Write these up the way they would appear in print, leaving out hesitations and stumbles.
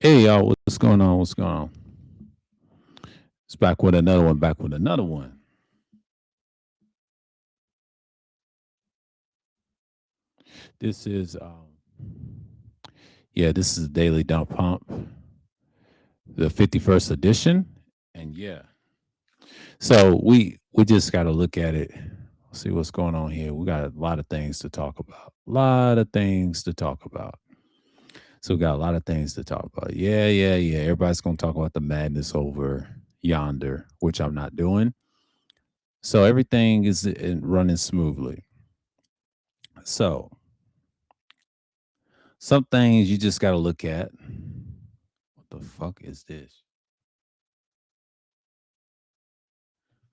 Hey y'all, what's going on? What's going on? It's back with another one, back with another one. This is this is Daily Dump Hump, the 51st edition. And so we just gotta look at it, see what's going on here. We got a lot of things to talk about. A lot of things to talk about. So we got a lot of things to talk about. Yeah. Everybody's gonna talk about the madness over yonder, which I'm not doing. So everything is running smoothly. So some things you just got to look at. What the fuck is this?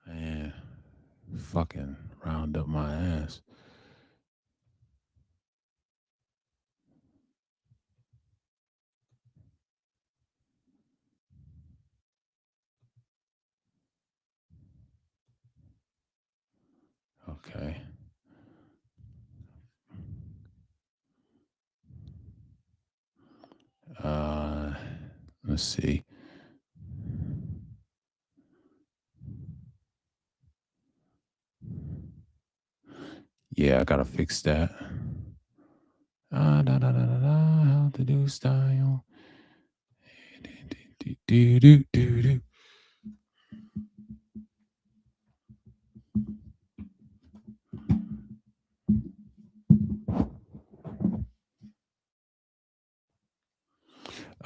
Man, fucking round up my ass. Okay. Uh, let's see. Yeah, I gotta fix that. How to do style. Do.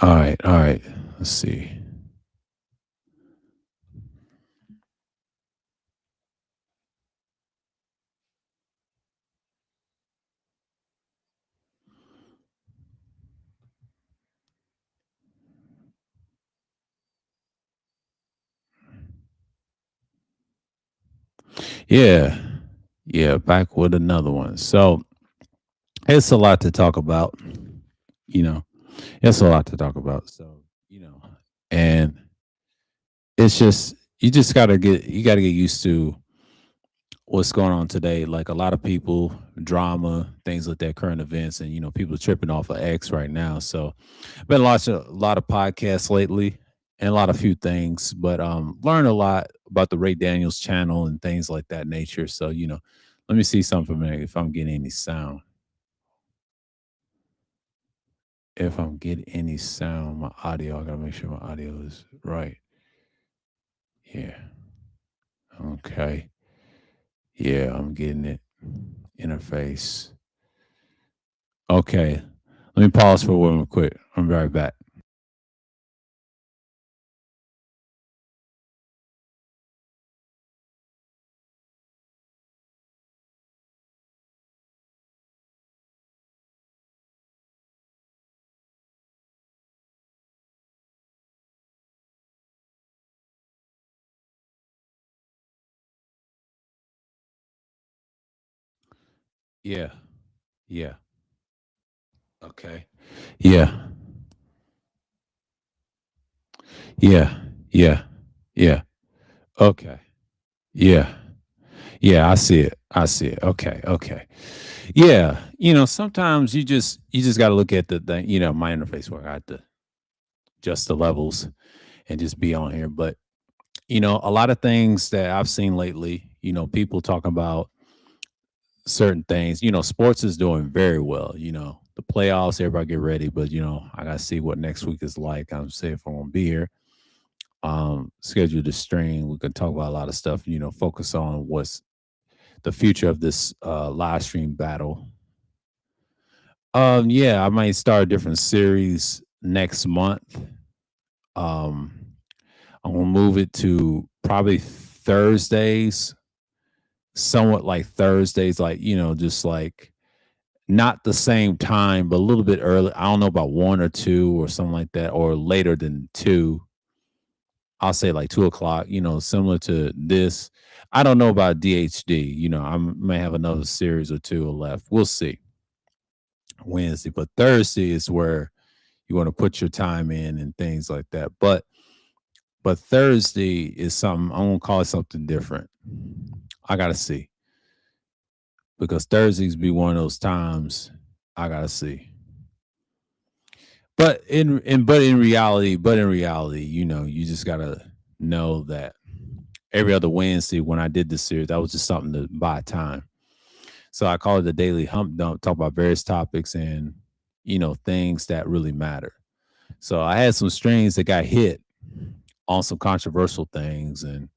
All right. Let's see. Yeah, back with another one. So it's a lot to talk about. You know, it's a lot to talk about. So and it's just you gotta get used to what's going on today. Like a lot of people, drama, things like that, current events, and people tripping off of X right now. So been watching a lot of podcasts lately and a lot of few things, but learn a lot about the Ray Daniels channel and things like that nature. So, let me see something there if I'm getting any sound. If I'm getting any sound, my audio, I gotta make sure my audio is right. Yeah. Okay. Yeah, I'm getting it. Interface. Okay. Let me pause for one real quick. I'm right back. Yeah. Yeah. Okay. Yeah. Yeah. Yeah. Yeah. Okay. Yeah. Yeah, I see it. I see it. Okay. Okay. Yeah. Sometimes you just got to look at my interface where I have to adjust the levels and just be on here. But a lot of things that I've seen lately, people talking about certain things. Sports is doing very well. The playoffs, everybody get ready, but I gotta see what next week is like. I'm saying if I'm gonna be here. Schedule the stream. We can talk about a lot of stuff, focus on what's the future of this live stream battle. Yeah, I might start a different series next month. Um, I'm gonna move it to probably Thursdays, somewhat like Thursdays, like just like not the same time, but a little bit early. I don't know about 1 or 2 or something like that, or later than 2. I'll say like 2 o'clock. Similar to this. I don't know about DHD. I may have another series or two left. We'll see. Wednesday, but Thursday is where you want to put your time in and things like that. But Thursday is something I'm gonna call it something different. I gotta see because Thursdays be one of those times I gotta see. But in reality, you just gotta know that every other Wednesday when I did this series, that was just something to buy time. So I call it the daily hump dump, talk about various topics and things that really matter. So I had some strings that got hit on some controversial things, and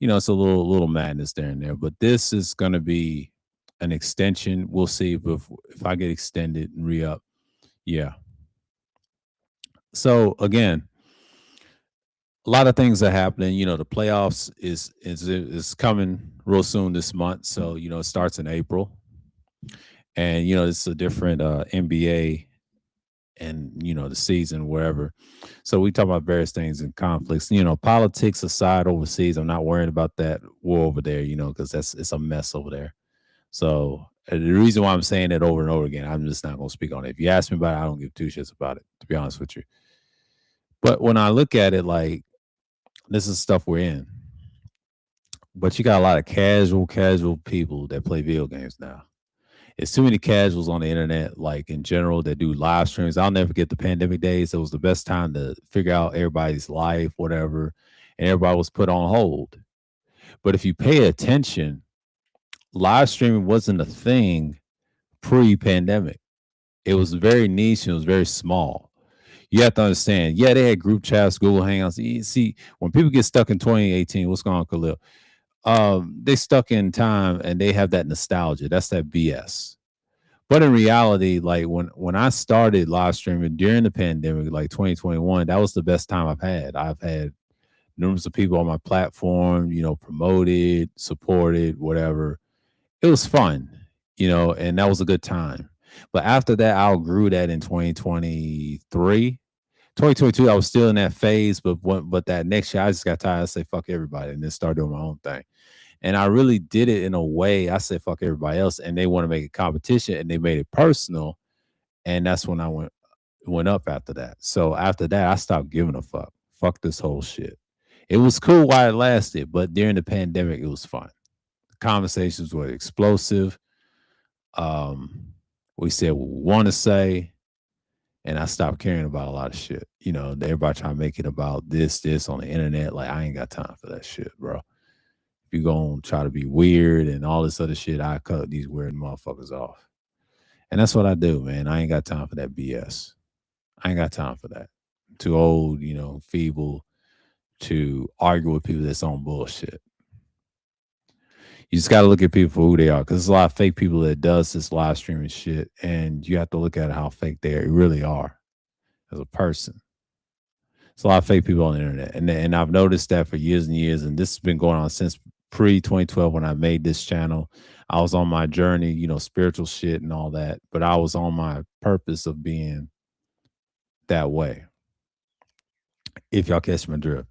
it's a little madness there and there. But this is gonna be an extension. We'll see if I get extended and re up. Yeah. So again, a lot of things are happening. The playoffs is coming real soon this month. So it starts in April, and it's a different NBA and the season wherever. So we talk about various things and conflicts. Politics aside overseas, I'm not worried about that war over there. Because it's a mess over there. So the reason why I'm saying that over and over again, I'm just not going to speak on it. If you ask me about it, I don't give two shits about it, to be honest with you. But when I look at it, like this is stuff we're in. But you got a lot of casual people that play video games now. It's too many casuals on the internet, like in general, that do live streams. I'll never forget the pandemic days. It was the best time to figure out everybody's life, whatever, and everybody was put on hold. But if you pay attention, live streaming wasn't a thing pre-pandemic. It was very niche and it was very small. You have to understand, yeah, they had group chats, Google Hangouts. You see, when people get stuck in 2018, what's going on, Khalil? They stuck in time and they have that nostalgia. That's that BS. But in reality, like when I started live streaming during the pandemic, like 2021, that was the best time I've had. I've had numerous of people on my platform, promoted, supported, whatever. It was fun, and that was a good time. But after that, I outgrew that in 2023. 2022, I was still in that phase, but that next year, I just got tired. I say fuck everybody, and then started doing my own thing. And I really did it in a way. I said fuck everybody else, and they want to make it competition, and they made it personal. And that's when I went up after that. So after that, I stopped giving a fuck. Fuck this whole shit. It was cool while it lasted, but during the pandemic, it was fun. The conversations were explosive. Um, we said what we want to say, and I stopped caring about a lot of shit. Everybody trying to make it about this on the internet. Like I ain't got time for that shit, bro. If you gonna try to be weird and all this other shit, I cut these weird motherfuckers off. And that's what I do, man. I ain't got time for that BS. I ain't got time for that. I'm too old, feeble to argue with people that's on bullshit. You just got to look at people for who they are, because there's a lot of fake people that does this live streaming shit, and you have to look at how fake they really are as a person. There's a lot of fake people on the internet, and I've noticed that for years and years, and this has been going on since pre 2012 when I made this channel. I was on my journey, spiritual shit and all that, but I was on my purpose of being that way. If y'all catch my drift.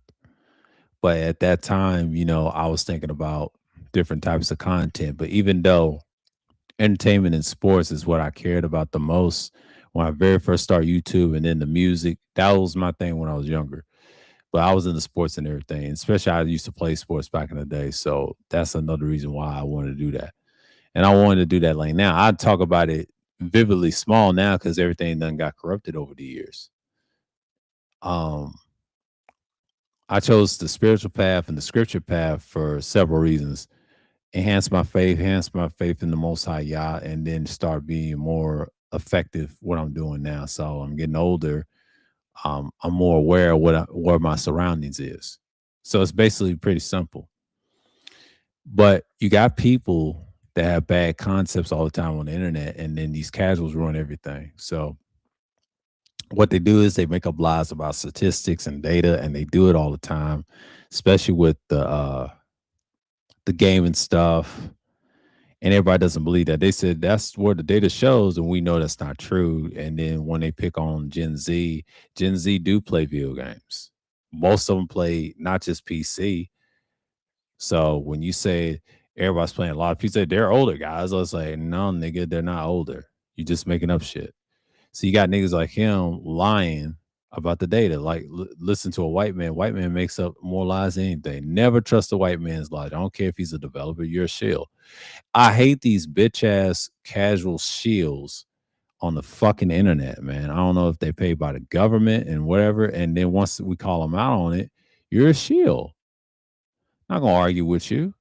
But at that time, I was thinking about different types of content. But even though entertainment and sports is what I cared about the most when I very first started YouTube, and then the music, that was my thing when I was younger. But I was into sports and everything. Especially I used to play sports back in the day. So that's another reason why I wanted to do that. And I wanted to do that like now. I talk about it vividly small now because everything done got corrupted over the years. Um, I chose the spiritual path and the scripture path for several reasons. Enhance my faith in the Most High Yah, and then start being more effective what I'm doing now. So I'm getting older. I'm more aware of where my surroundings is. So it's basically pretty simple. But you got people that have bad concepts all the time on the internet, and then these casuals ruin everything. So what they do is they make up lies about statistics and data, and they do it all the time, especially with the gaming stuff. And everybody doesn't believe that. They said that's what the data shows, and we know that's not true. And then when they pick on Gen Z do play video games. Most of them play not just PC. So when you say everybody's playing a lot of PC, they're older guys. I was like, no, nigga, they're not older. You just making up shit. So you got niggas like him lying about the data. Like, listen to a white man. White man makes up more lies than anything. Never trust a white man's lies. I don't care if he's a developer. You're a shill. I hate these bitch ass casual shields on the fucking internet, man. I don't know if they paid by the government and whatever. And then once we call them out on it, you're a shield. Not gonna argue with you.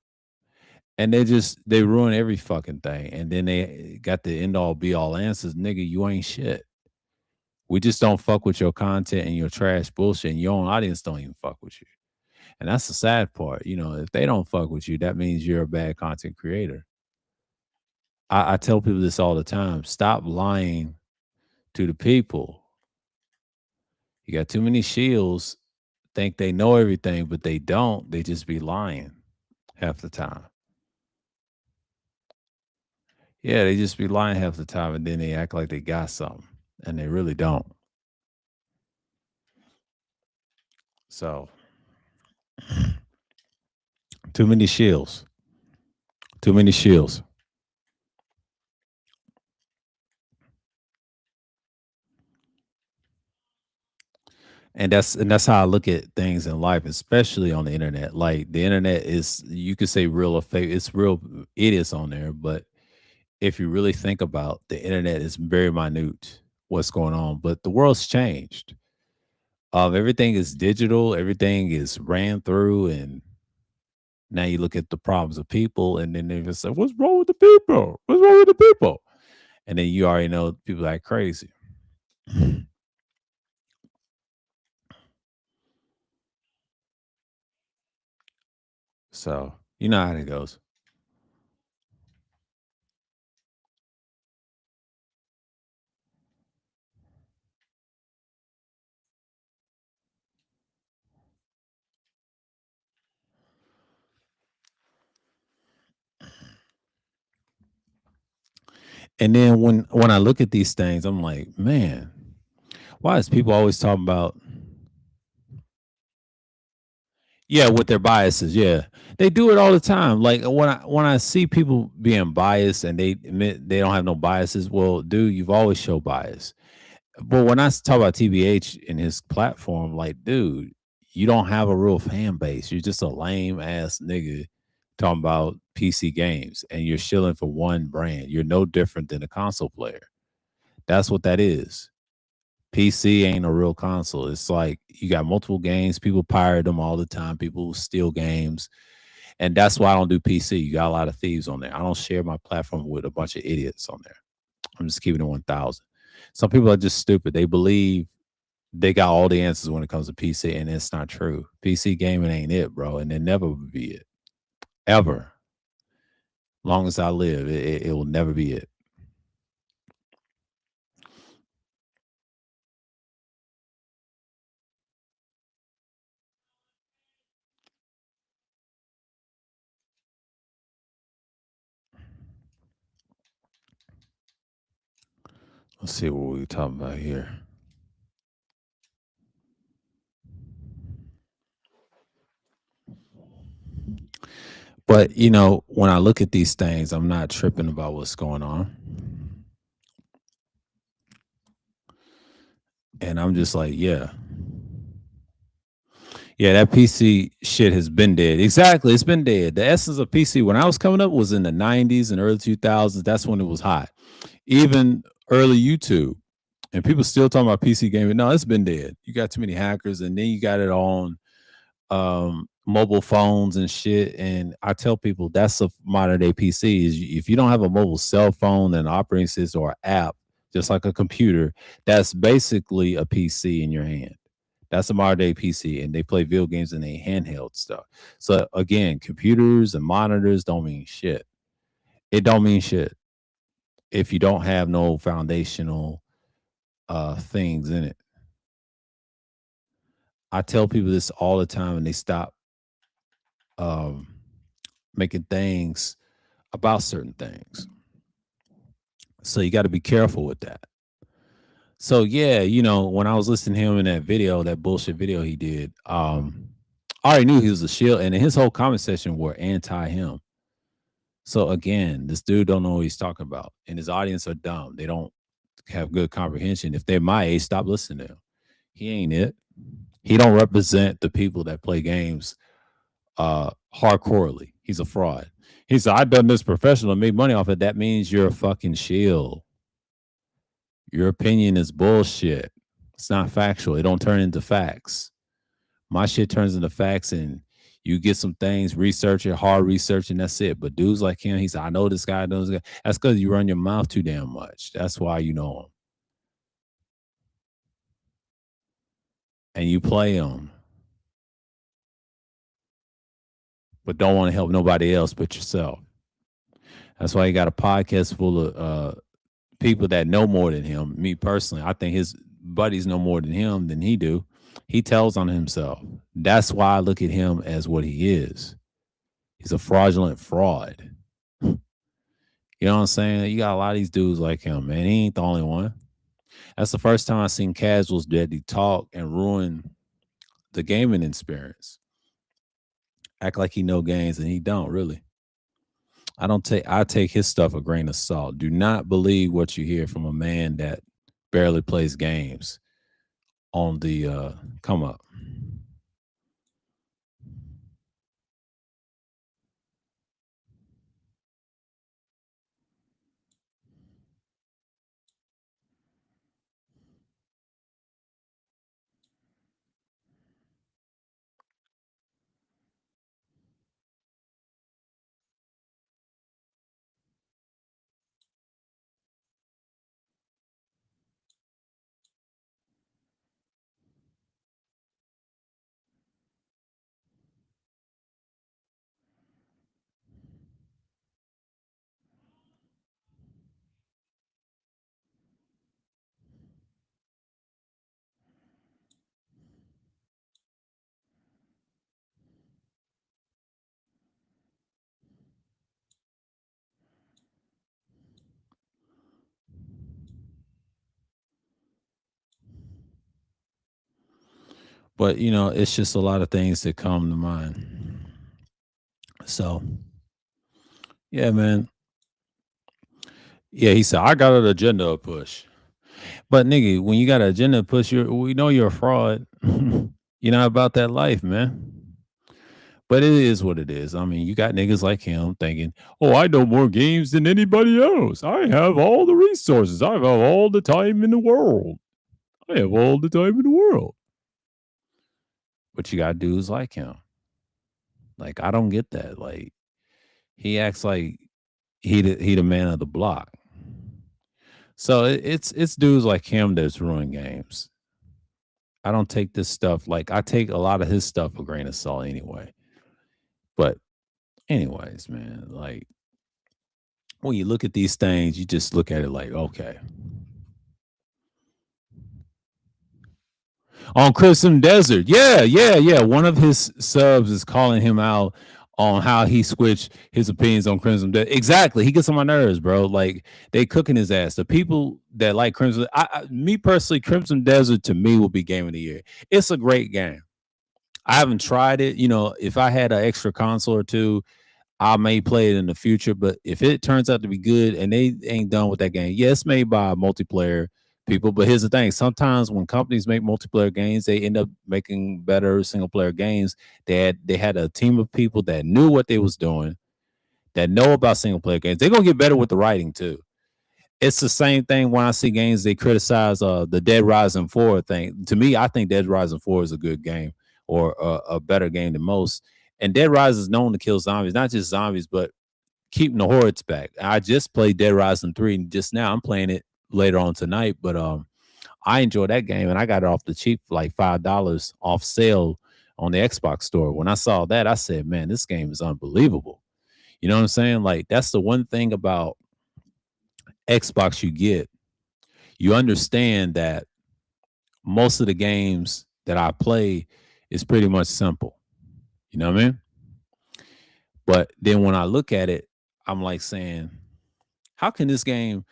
And they ruin every fucking thing. And then they got the end all be all answers, nigga. You ain't shit. We just don't fuck with your content and your trash bullshit. And your own audience don't even fuck with you. And that's the sad part. You know, if they don't fuck with you, that means you're a bad content creator. I tell people this all the time. Stop lying to the people. You got too many shields, think they know everything, but they don't. They just be lying half the time. Yeah, they just be lying half the time and then they act like they got something and they really don't. So, too many shields. Too many shields. And that's how I look at things in life, especially on the internet. Like the internet is, you could say real or fake. It's real idiots on there, but if you really think about the internet, is very minute what's going on. But the world's changed. Everything is digital. Everything is ran through, and now you look at the problems of people, and then they just say, "What's wrong with the people? What's wrong with the people?" And then you already know people act crazy. So you know how it goes. And then when I look at these things, I'm like, man, why is people always talking about, yeah, with their biases? Yeah, they do it all the time. Like when I see people being biased and they admit they don't have no biases, well, dude, you've always showed bias. But when talk about TBH and his platform, like, dude, you don't have a real fan base. You're just a lame ass nigga talking about PC games, and you're shilling for one brand. You're no different than a console player. That's what that is. PC ain't a real console. It's like you got multiple games. People pirate them all the time. People steal games. And that's why I don't do PC. You got a lot of thieves on there. I don't share my platform with a bunch of idiots on there. I'm just keeping it 1,000. Some people are just stupid. They believe they got all the answers when it comes to PC, and it's not true. PC gaming ain't it, bro. And it never will be it. Ever. Long as I live, it will never be it. Let's see what we're talking about here. But you know, when I look at these things, I'm not tripping about what's going on. And I'm just like, yeah. Yeah, that PC shit has been dead. Exactly. It's been dead. The essence of PC when I was coming up was in the 90s and early 2000s. That's when it was hot. Even early YouTube. And people still talking about PC gaming. No, it's been dead. You got too many hackers, and then you got it on mobile phones and shit. And I tell people that's a modern day PC. Is if you don't have a mobile cell phone and operating system or app, just like a computer, that's basically a PC in your hand. That's a modern day PC, and they play video games and they handheld stuff. So again, computers and monitors don't mean shit. It don't mean shit if you don't have no foundational things in it. I tell people this all the time, and they stop um, making things about certain things. So you got to be careful with that. So yeah, you know, when I was listening to him in that video, that bullshit video he did, I already knew he was a shield, and his whole comment section were anti him. So again, this dude don't know what he's talking about, and his audience are dumb. They don't have good comprehension. If they're my age, stop listening to him. He ain't it. He don't represent the people that play games hardcorely. He's a fraud. He said, I done this professional and made money off it. That means you're a fucking shield. Your opinion is bullshit. It's not factual. It don't turn into facts. My shit turns into facts, and you get some things, research it, hard research, and that's it. But dudes like him, he said, I know this guy, knows this guy. That's because you run your mouth too damn much. That's why you know him. And you play him, but don't want to help nobody else but yourself. That's why he got a podcast full of people that know more than him. Me personally, I think his buddies know more than him than he do. He tells on himself. That's why I look at him as what he is. He's a fraudulent fraud. You know what I'm saying? You got a lot of these dudes like him, man. He ain't the only one. That's the first time I seen casuals that he talk and ruin the gaming experience. Act like he know games and he don't really. I take his stuff a grain of salt. Do not believe what you hear from a man that barely plays games on the come up. But you know, it's just a lot of things that come to mind. So yeah, man. Yeah, he said I got an agenda to push. But nigga, when you got an agenda to push, we know you're a fraud. You're not about that life, man. But it is what it is. I mean, you got niggas like him thinking, "Oh, I know more games than anybody else. I have all the resources. I have all the time in the world. I have all the time in the world." But you got dudes like him. Like I don't get that. Like he acts like he the man of the block. So it's dudes like him that's ruin games. I don't take this stuff like I take a lot of his stuff a grain of salt anyway. But anyways, man, like when you look at these things, you just look at it like, okay. On Crimson Desert. Yeah, yeah, yeah. One of his subs is calling him out on how he switched his opinions on Crimson Desert. Exactly. He gets on my nerves, bro. Like they cooking his ass. The people that like Crimson, me personally, Crimson Desert to me will be game of the year. It's a great game. I haven't tried it. You know, if I had an extra console or two, I may play it in the future, but if it turns out to be good and they ain't done with that game, yeah, it's made by multiplayer people. But here's the thing: sometimes when companies make multiplayer games, they end up making better single player games. They had a team of people that knew what they was doing, that know about single player games. They're gonna get better with the writing too. It's the same thing when I see games they criticize the Dead Rising 4 thing. To me, I think Dead Rising 4 is a good game or a better game than most. And Dead Rising is known to kill zombies, not just zombies, but keeping the hordes back. I just played Dead Rising 3 and just now I'm playing it later on tonight, but I enjoy that game and I got it off the cheap for like $5 off sale on the Xbox store. When I saw that, I said, "Man, this game is unbelievable." You know what I'm saying? Like that's the one thing about Xbox you get. You understand that most of the games that I play is pretty much simple. You know what I mean? But then when I look at it, I'm like saying, how can this game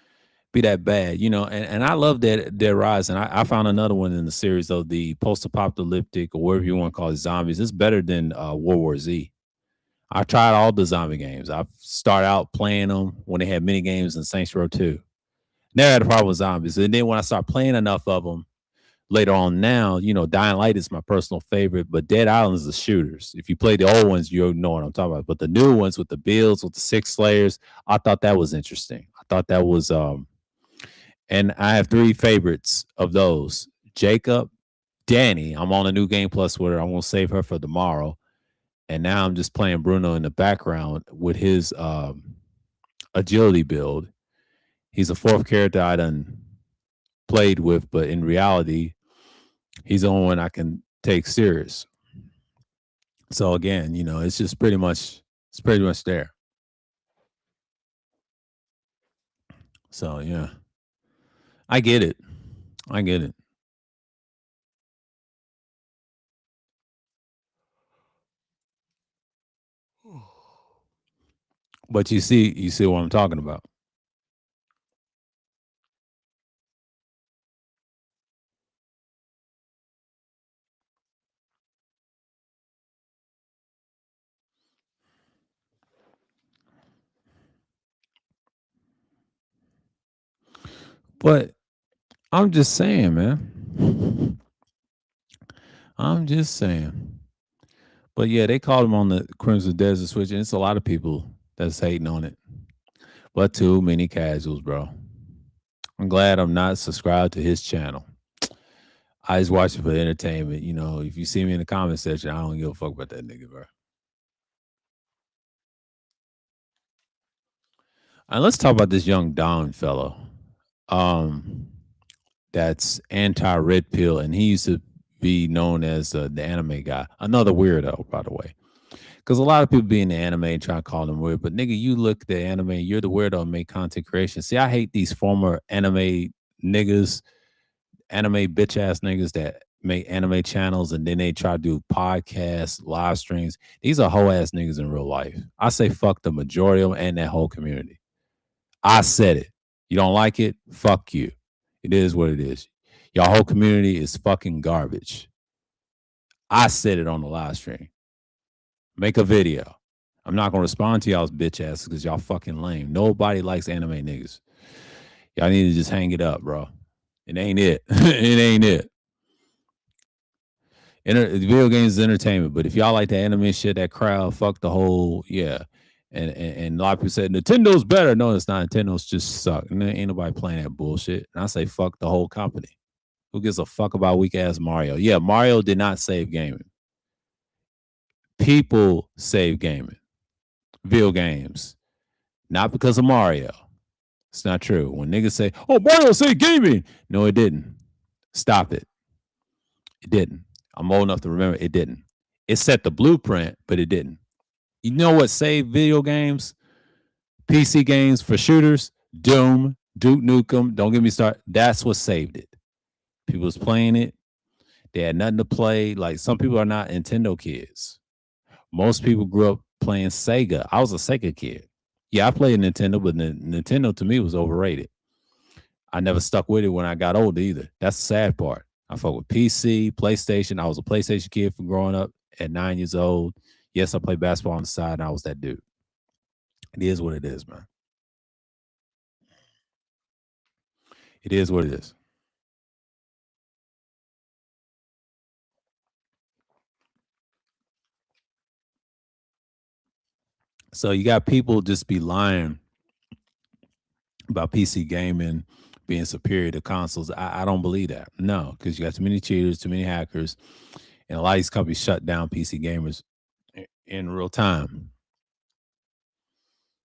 be that bad? You know, and I love Dead Rising. I found another one in the series of the post-apocalyptic or whatever you want to call it, zombies. It's better than World War Z. I tried all the zombie games. I started out playing them when they had mini games in Saints Row 2. Never had a problem with zombies. And then when I start playing enough of them, later on now, you know, Dying Light is my personal favorite, but Dead Island is the shooters. If you play the old ones, you know what I'm talking about. But the new ones with the builds, with the 6 layers, I thought that was interesting. I thought that was And I have three favorites of those: Jacob, Danny. I'm on a new Game Plus with her. I'm gonna save her for tomorrow. And now I'm just playing Bruno in the background with his agility build. He's a fourth character I done played with, but in reality, he's the only one I can take serious. So again, it's just pretty much there. So yeah, I get it. I get it. But you see what I'm talking about. But I'm just saying, man. I'm just saying. But yeah, they called him on the Crimson Desert Switch, and it's a lot of people that's hating on it. But too many casuals, bro. I'm glad I'm not subscribed to his channel. I just watch it for entertainment. If you see me in the comment section, I don't give a fuck about that nigga, bro. And let's talk about this young Don fellow. Um, that's anti red pill, and he used to be known as the anime guy. Another weirdo, by the way. Because a lot of people be in the anime and try to call them weird, but nigga, you look at the anime, you're the weirdo and make content creation. See, I hate these former anime niggas, anime bitch ass niggas that make anime channels and then they try to do podcasts, live streams. These are hoe ass niggas in real life. I say fuck the majority of them and that whole community. I said it. You don't like it? Fuck you. It is what it is. Y'all whole community is fucking garbage. I said it on the live stream. Make a video. I'm not gonna respond to y'all's bitch asses because y'all fucking lame. Nobody likes anime niggas. Y'all need to just hang it up, bro. It ain't it. It ain't it. Video games is entertainment, but if y'all like the anime shit, that crowd, fuck the whole, yeah. And a lot of people said Nintendo's better. No, it's not. Nintendo's just suck. And there ain't nobody playing that bullshit. And I say fuck the whole company. Who gives a fuck about weak ass Mario? Yeah, Mario did not save gaming. People save gaming. Video games. Not because of Mario. It's not true. When niggas say, oh, Mario saved gaming. No, it didn't. Stop it. It didn't. I'm old enough to remember it didn't. It set the blueprint, but it didn't. You know what saved video games? PC games for shooters, Doom, Duke Nukem. Don't get me started. That's what saved it. People was playing it. They had nothing to play. Like some people are not Nintendo kids. Most people grew up playing Sega. I was a Sega kid. Yeah, I played Nintendo, but Nintendo to me was overrated. I never stuck with it when I got older either. That's the sad part. I fuck with PC, PlayStation. I was a PlayStation kid from growing up at 9 years old. Yes, I played basketball on the side, and I was that dude. It is what it is, man. It is what it is. So you got people just be lying about PC gaming being superior to consoles. I don't believe that. No, because you got too many cheaters, too many hackers, and a lot of these companies shut down PC gamers in real time.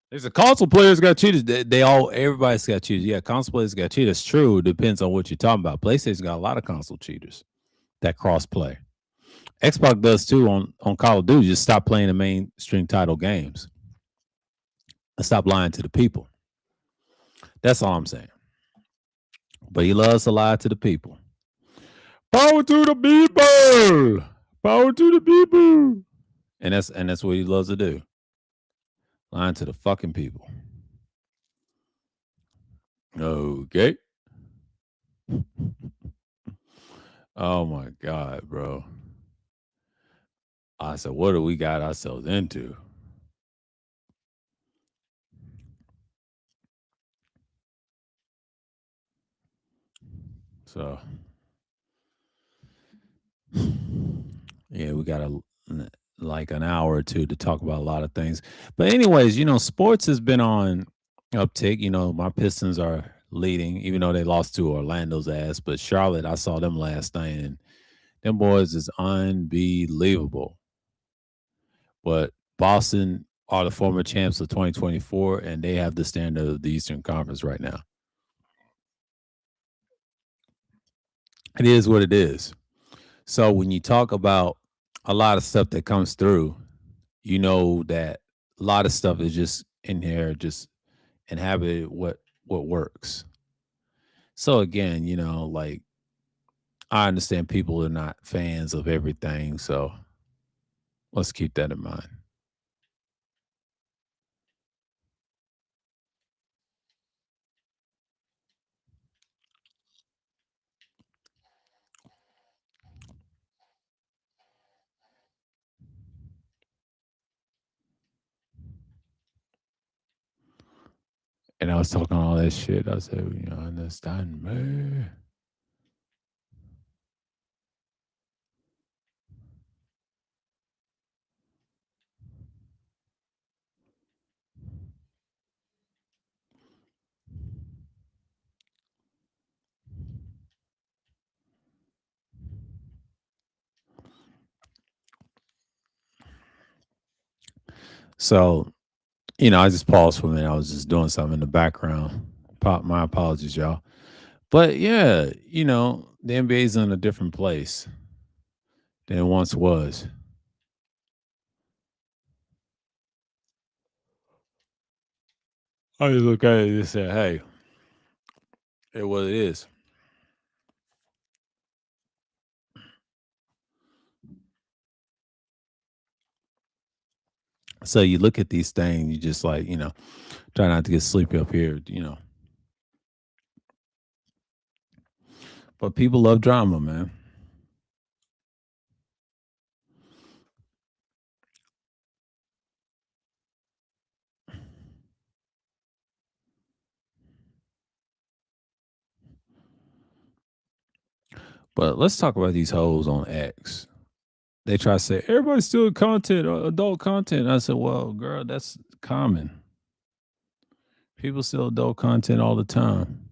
There's a console players got cheaters. Everybody's got cheaters. Yeah, console players got cheaters. True. Depends on what you're talking about. PlayStation got a lot of console cheaters that cross play. Xbox does too on Call of Duty. Just stop playing the mainstream title games and stop lying to the people. That's all I'm saying. But he loves to lie to the people. Power to the people. Power to the people. And that's what he loves to do. Lying to the fucking people. Okay. Oh my God, bro. I said, what do we got ourselves into? So yeah, we got like an hour or two to talk about a lot of things. But anyways, sports has been on uptick. My Pistons are leading, even though they lost to Orlando's ass. But Charlotte, I saw them last night, and them boys is unbelievable. But Boston are the former champs of 2024, and they have the standard of the Eastern Conference right now. It is what it is. So when you talk about a lot of stuff that comes through, you know that a lot of stuff is just in here, just inhabited what works. So again, like I understand people are not fans of everything, so let's keep that in mind. And I was talking all that shit. I said, you understand me. So, I just paused for a minute. I was just doing something in the background. My apologies, y'all. But yeah, the NBA's in a different place than it once was. I just look at it and say, hey, it what it is. So you look at these things, you just like, try not to get sleepy up here. But people love drama, man. But let's talk about these hoes on X. They try to say everybody's still content, adult content. I said, well, girl, that's common. People still adult content all the time.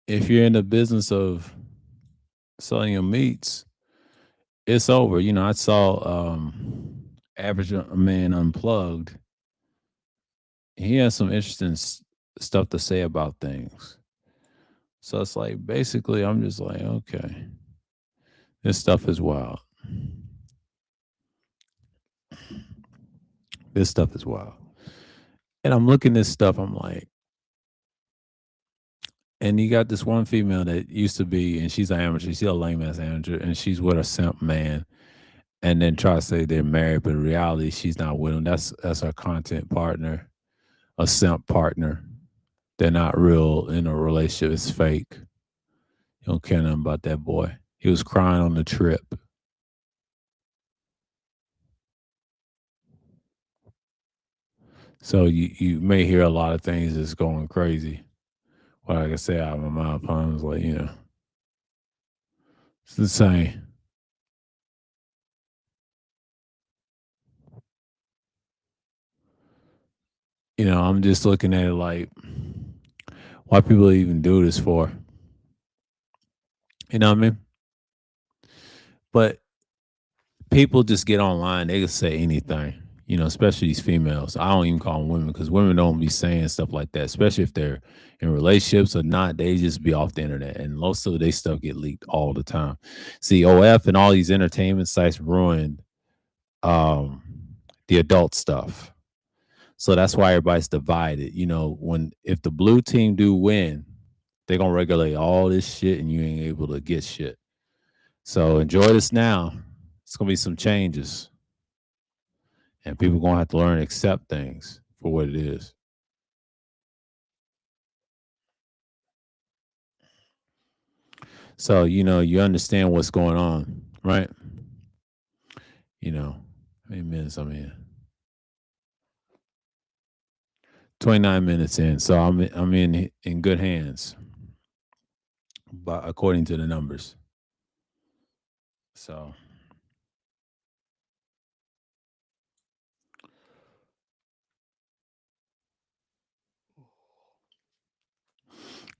If you're in the business of selling your meats, it's over. I saw Average Man Unplugged. He has some interesting stuff to say about things. So it's like basically, I'm just like, okay, this stuff is wild. This stuff is wild. And I'm looking this stuff. I'm like, and you got this one female that used to be, and she's an amateur. She's a lame ass amateur, and she's with a simp man, and then try to say they're married, but in reality, she's not with him. That's her content partner, a simp partner. They're not real in a relationship. It's fake. You don't care nothing about that boy. He was crying on the trip. So you may hear a lot of things that's going crazy. Well, like I say out of my mouth, I was like, it's insane. I'm just looking at it like, why people even do this for? You know what I mean? But people just get online, they can say anything, especially these females. I don't even call them women because women don't be saying stuff like that, especially if they're in relationships or not. They just be off the internet, and most of their stuff get leaked all the time. See, OF and all these entertainment sites ruined um, the adult stuff. So that's why everybody's divided. When if the blue team do win, they're gonna regulate all this shit, and you ain't able to get shit. So enjoy this now. It's gonna be some changes, and people gonna have to learn to accept things for what it is. So you understand what's going on, right? How many minutes I'm in? 29 minutes in, so I'm in good hands, but according to the numbers. So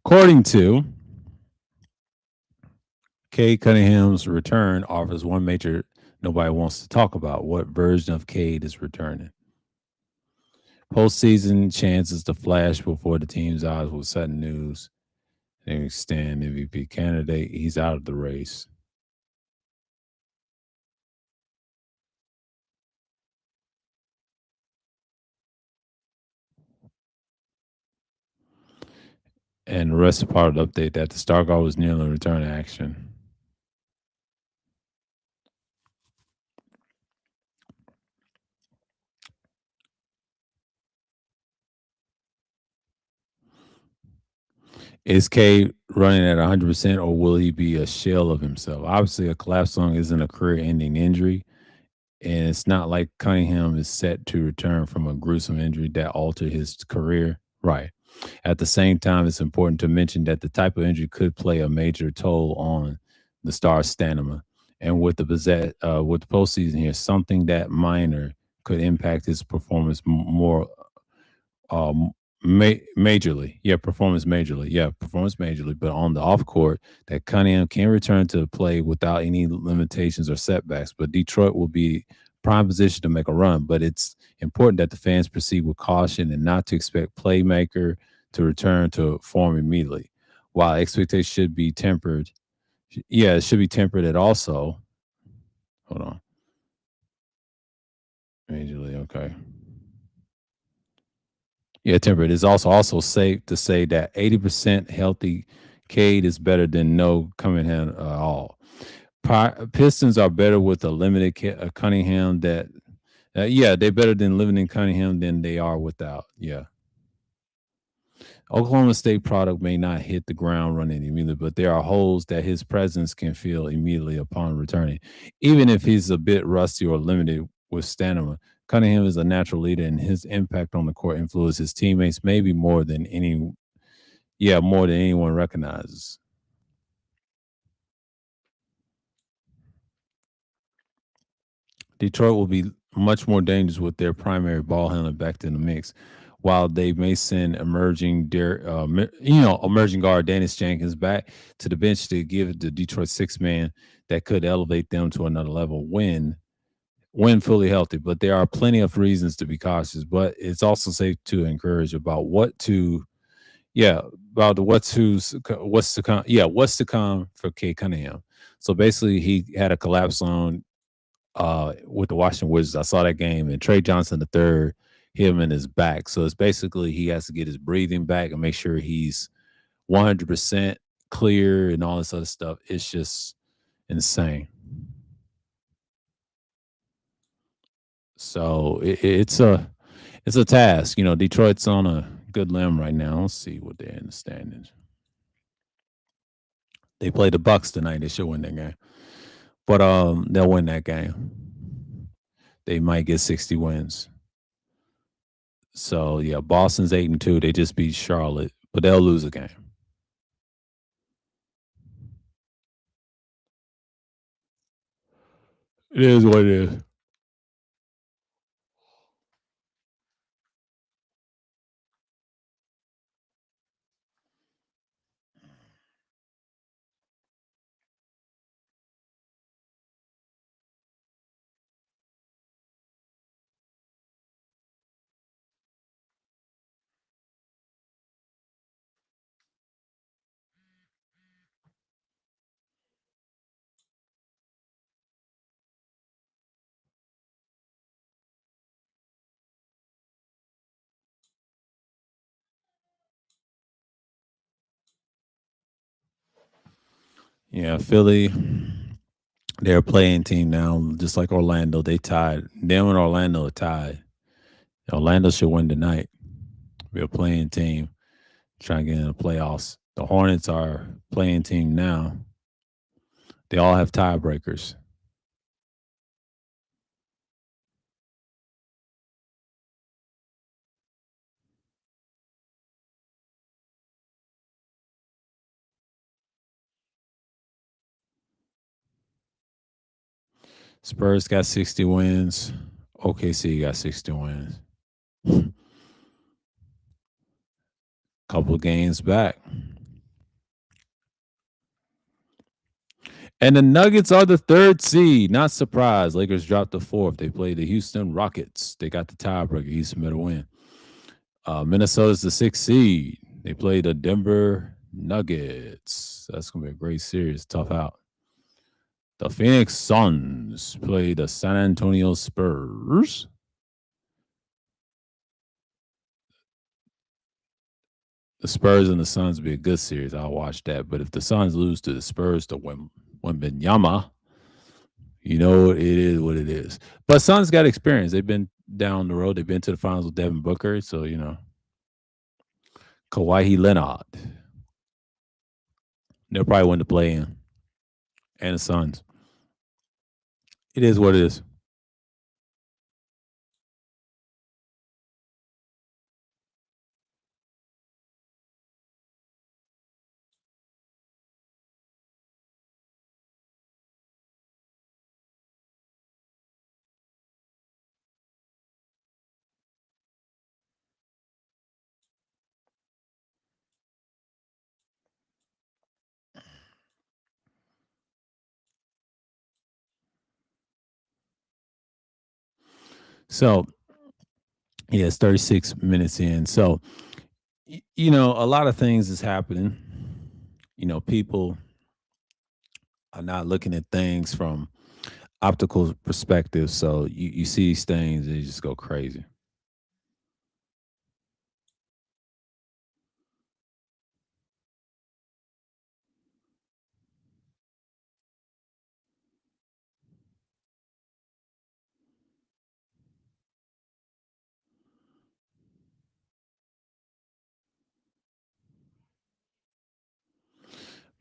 According to Cade Cunningham's return offers one major nobody wants to talk about. What version of Cade is returning? Postseason chances to flash before the team's eyes with sudden news. They extend MVP candidate. He's out of the race. And the rest of part of the update that the Star Guard was nearly return to action. Is K running at 100% or will he be a shell of himself? Obviously, a collapse lung isn't a career ending injury. And it's not like Cunningham is set to return from a gruesome injury that altered his career. Right. At the same time, it's important to mention that the type of injury could play a major toll on the star's stamina. And with the postseason here, something that minor could impact his performance more majorly. Yeah, performance majorly. Yeah, performance majorly. But on the off court, that Cunningham can return to play without any limitations or setbacks. But Detroit will be prime position to make a run. But it's important that the fans proceed with caution and not to expect playmaker to return to form immediately. While expectations should be tempered, yeah, it should be tempered. It also, hold on, majorly. Okay. Yeah, temperate. It's also safe to say that 80% healthy Cade is better than no Cunningham at all. Pistons are better with a limited Cunningham. That yeah, they're better than limiting Cunningham than they are without. Yeah, Oklahoma State product may not hit the ground running immediately, but there are holes that his presence can fill immediately upon returning. Even if he's a bit rusty or limited with stamina, Cunningham is a natural leader, and his impact on the court influences his teammates maybe more than anyone recognizes. Detroit will be much more dangerous with their primary ball handler back in the mix. While they may send emerging guard Dennis Jenkins back to the bench to give the Detroit six man that could elevate them to another level when fully healthy. But there are plenty of reasons to be cautious. But it's also safe to encourage about yeah, about what's to come. Yeah, what's to come for Kate Cunningham. So basically, he had a collapse on with the Washington Wizards. I saw that game, and Trey Johnson the third hit him in his back. So it's basically he has to get his breathing back and make sure he's 100% clear and all this other stuff. It's just insane. So it's a task. You know, Detroit's on a good limb right now. Let's see what they're in the standings. They play the Bucks tonight. They should win that game, but they'll win that game. They might get 60 wins. So yeah, Boston's 8-2. They just beat Charlotte, but they'll lose a game. It is what it is. Yeah, Philly, they're a playing team now, just like Orlando. They tied. Them and Orlando are tied. Orlando should win tonight. Be a playing team trying to get in the playoffs. The Hornets are playing team now. They all have tiebreakers. Spurs got 60 wins. OKC got 60 wins. Couple games back. And the Nuggets are the third seed. Not surprised. Lakers dropped the fourth. They played the Houston Rockets. They got the tiebreaker. Houston better win. Minnesota's the sixth seed. They play the Denver Nuggets. That's gonna be a great series. Tough out. The Phoenix Suns play the San Antonio Spurs. The Spurs and the Suns would be a good series. I'll watch that. But if the Suns lose to the Spurs to Wembenyama, you know it is what it is. But Suns got experience. They've been down the road. They've been to the finals with Devin Booker. So, Kawhi Leonard. They'll probably win the play in. And the Suns. It is what it is. So, yeah, it's 36 minutes in. So, a lot of things is happening. People are not looking at things from optical perspective. So you see these things and you just go crazy.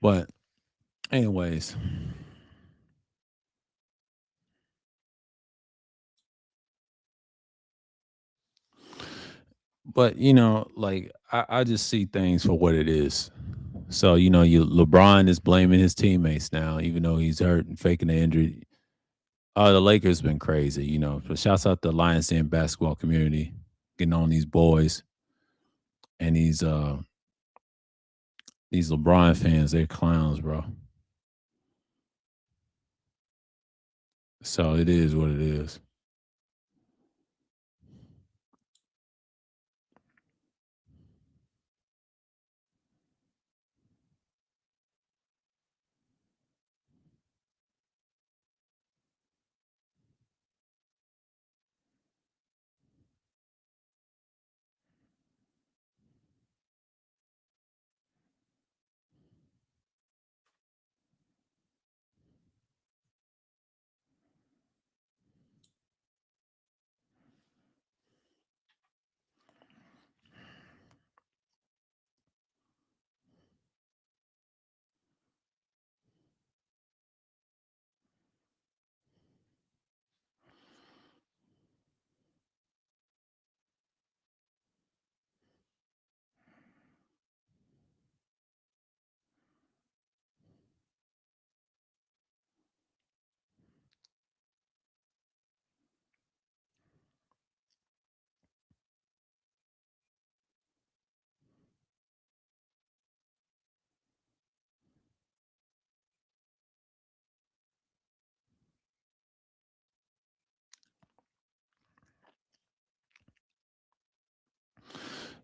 But anyways, but like I just see things for what it is. So you LeBron is blaming his teammates now, even though he's hurt and faking the injury. The Lakers been crazy, So shouts out the Lions Den basketball community getting on these boys and these LeBron fans. They're clowns, bro. So it is what it is.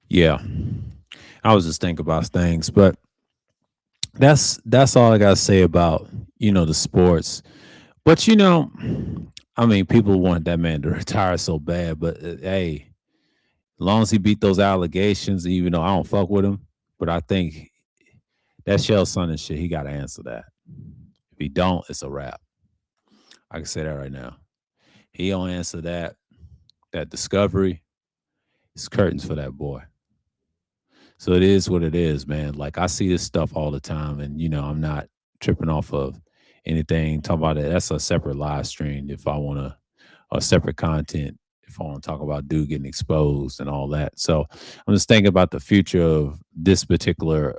Yeah. I was just thinking about things, but that's all I gotta say about the sports. But I mean, people want that man to retire so bad, but hey, as long as he beat those allegations, even though I don't fuck with him, but I think that Shell Son and shit, he got to answer that. If he don't, it's a wrap. I can say that right now. He don't answer that discovery. It's curtains for that boy. So it is what it is, man. Like I see this stuff all the time, and I'm not tripping off of anything. Talk about it. That's a separate live stream if I want to, or separate content if I want to talk about dude getting exposed and all that. So I'm just thinking about the future of this particular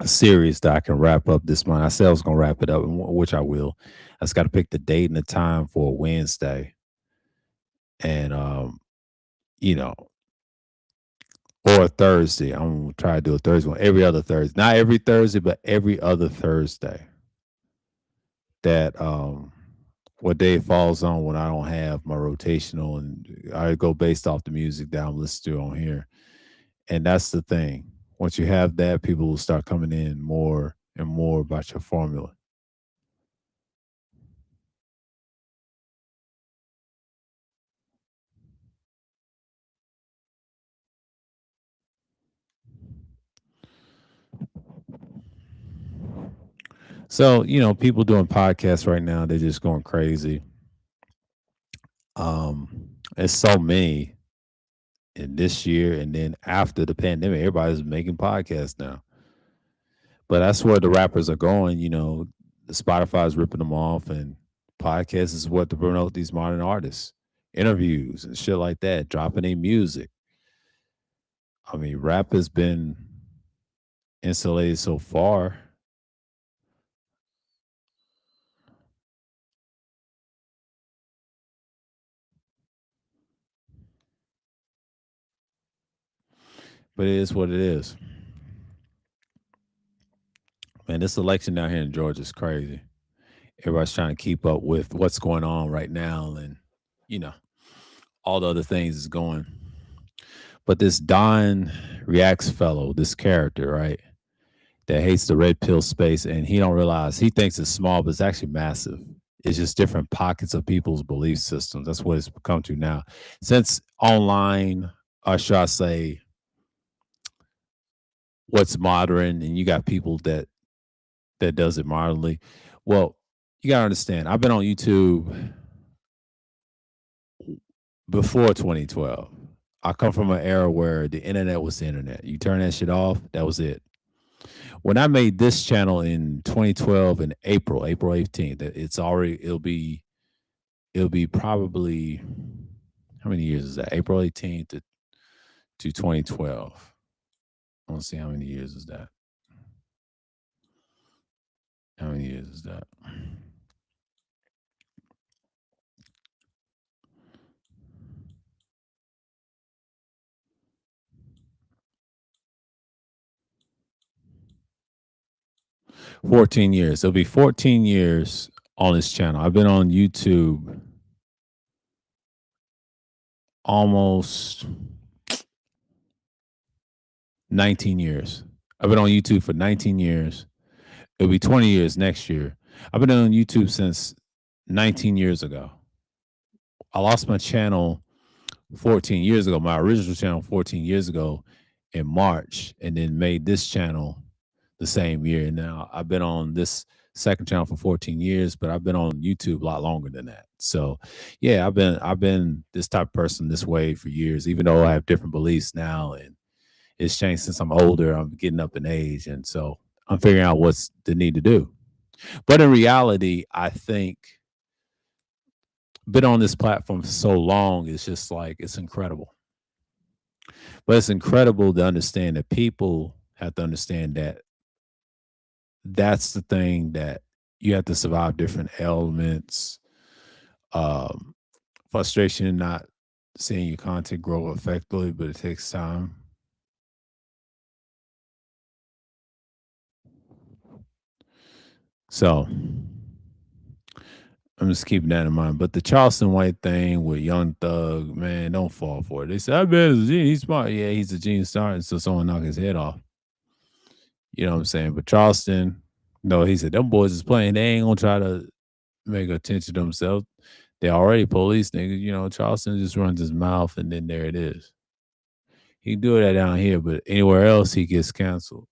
series that I can wrap up this month. I said I was gonna wrap it up, which I will. I just got to pick the date and the time for Wednesday, and you know or a Thursday. I'm gonna try to do a Thursday one every other Thursday. Not every Thursday, but every other Thursday. That what day it falls on when I don't have my rotational, and I go based off the music that I'm listening to on here. And that's the thing. Once you have that, people will start coming in more and more about your formula. So, people doing podcasts right now, they're just going crazy. It's so many in this year, and then after the pandemic, everybody's making podcasts now. But that's where the rappers are going. The Spotify's ripping them off, and podcasts is what to promote these modern artists, interviews and shit like that, dropping their music. I mean, rap has been insulated so far, but it is what it is. Man, this election down here in Georgia is crazy. Everybody's trying to keep up with what's going on right now, and you know all the other things is going. But this Don Reacts fellow, this character, right, that hates the red pill space, and he don't realize he thinks it's small, but it's actually massive. It's just different pockets of people's belief systems. That's what it's become to now. Since online, or should I say, what's modern, and you got people that does it moderately. Well, you gotta understand. I've been on YouTube before 2012. I come from an era where the internet was the internet. You turn that shit off, that was it. When I made this channel in 2012 in April 18th, it'll be probably, how many years is that? April 18th to 2012. I want to see how many years is that. How many years is that? 14 years. It'll be 14 years on this channel. I've been on YouTube almost 19 years. I've been on YouTube for 19 years. It'll be 20 years next year. I've been on YouTube since 19 years ago. I lost my channel 14 years ago, my original channel 14 years ago in March, and then made this channel the same year. Now I've been on this second channel for 14 years, but I've been on YouTube a lot longer than that. So yeah, I've been this type of person this way for years, even though I have different beliefs now, and it's changed since I'm older. I'm getting up in age, and so I'm figuring out what's the need to do. But in reality, I think been on this platform for so long, it's just like it's incredible. But it's incredible to understand that people have to understand that that's the thing, that you have to survive different elements, um, frustration in not seeing your content grow effectively, but it takes time. So I'm just keeping that in mind. But the Charleston White thing with Young Thug, man, don't fall for it. They say, I bet he's a genius. He's smart. Yeah, he's a genius starting, so someone knock his head off. You know what I'm saying? But Charleston, no, he said, them boys is playing. They ain't gonna try to make attention to themselves. They already police niggas. Charleston just runs his mouth, and then there it is. He do that down here, but anywhere else he gets canceled.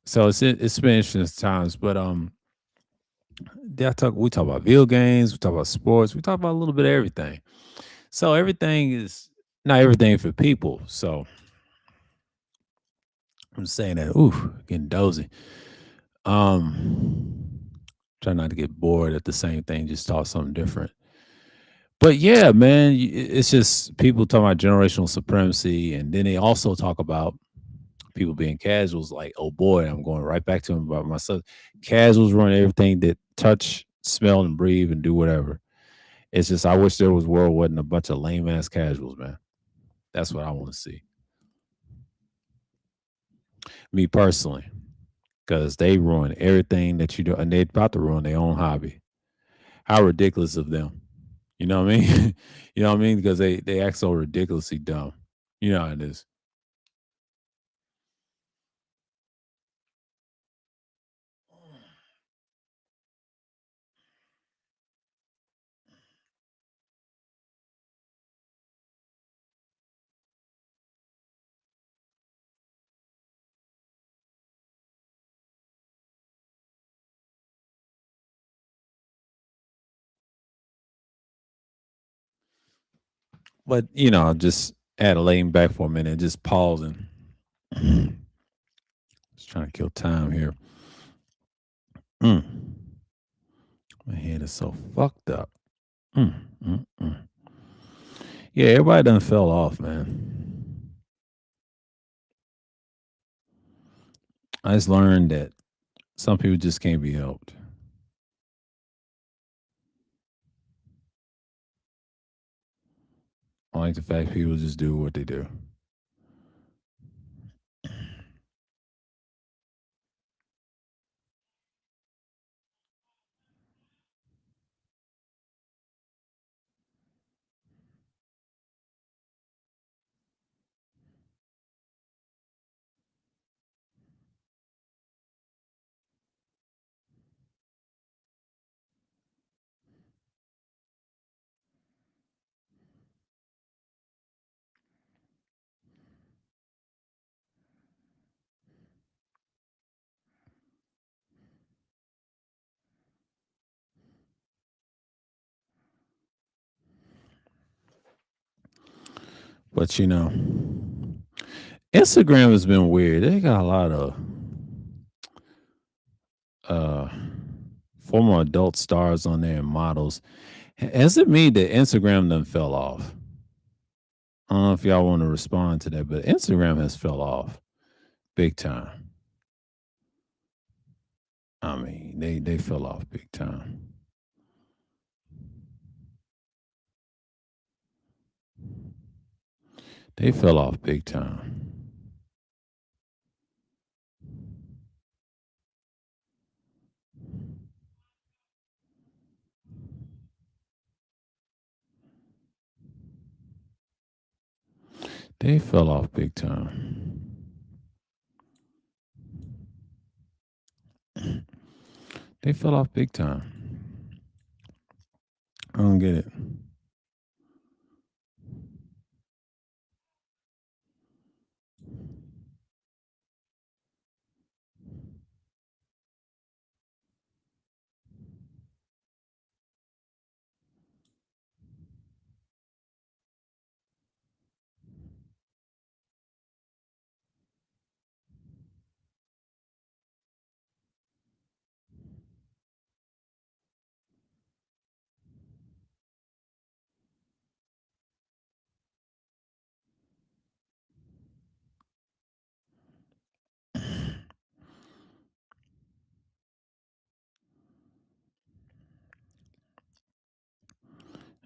So it's been interesting times, but we talk about video games, we talk about sports, we talk about a little bit of everything. So everything is not everything for people. So I'm saying that, ooh, getting dozy. Um, try not to get bored at the same thing, just talk something different. But yeah, man, it's just people talking about generational supremacy, and then they also talk about people being casuals, like, oh boy, I'm going right back to him about myself. Casuals run everything that touch, smell, and breathe and do whatever. It's just I wish there was a world wasn't a bunch of lame ass casuals, man. That's what I want to see. Me personally, because they ruin everything that you do, and they're about to ruin their own hobby. How ridiculous of them. You know what I mean? You know what I mean? Because they act so ridiculously dumb. You know how it is. But just laying back for a minute, just pausing. Just trying to kill time here. Mm. My head is so fucked up. Mm, mm, mm. Yeah, everybody done fell off, man. I just learned that some people just can't be helped. I like the fact people just do what they do. But Instagram has been weird. They got a lot of uh former adult stars on there and models. Has it mean that Instagram done fell off? I don't know if y'all want to respond to that, but Instagram has fell off big time. I mean, they fell off big time. They fell off big time. They fell off big time. They fell off big time. I don't get it.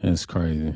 It's crazy.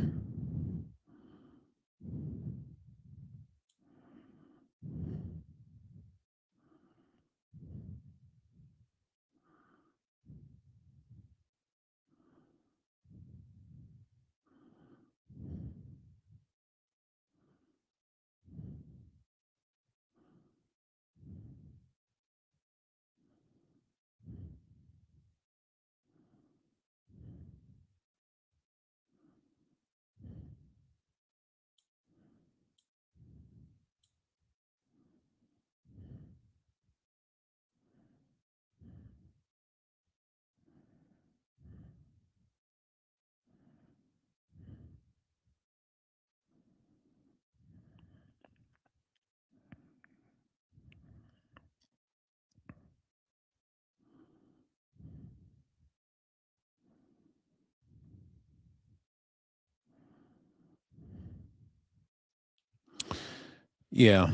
Yeah.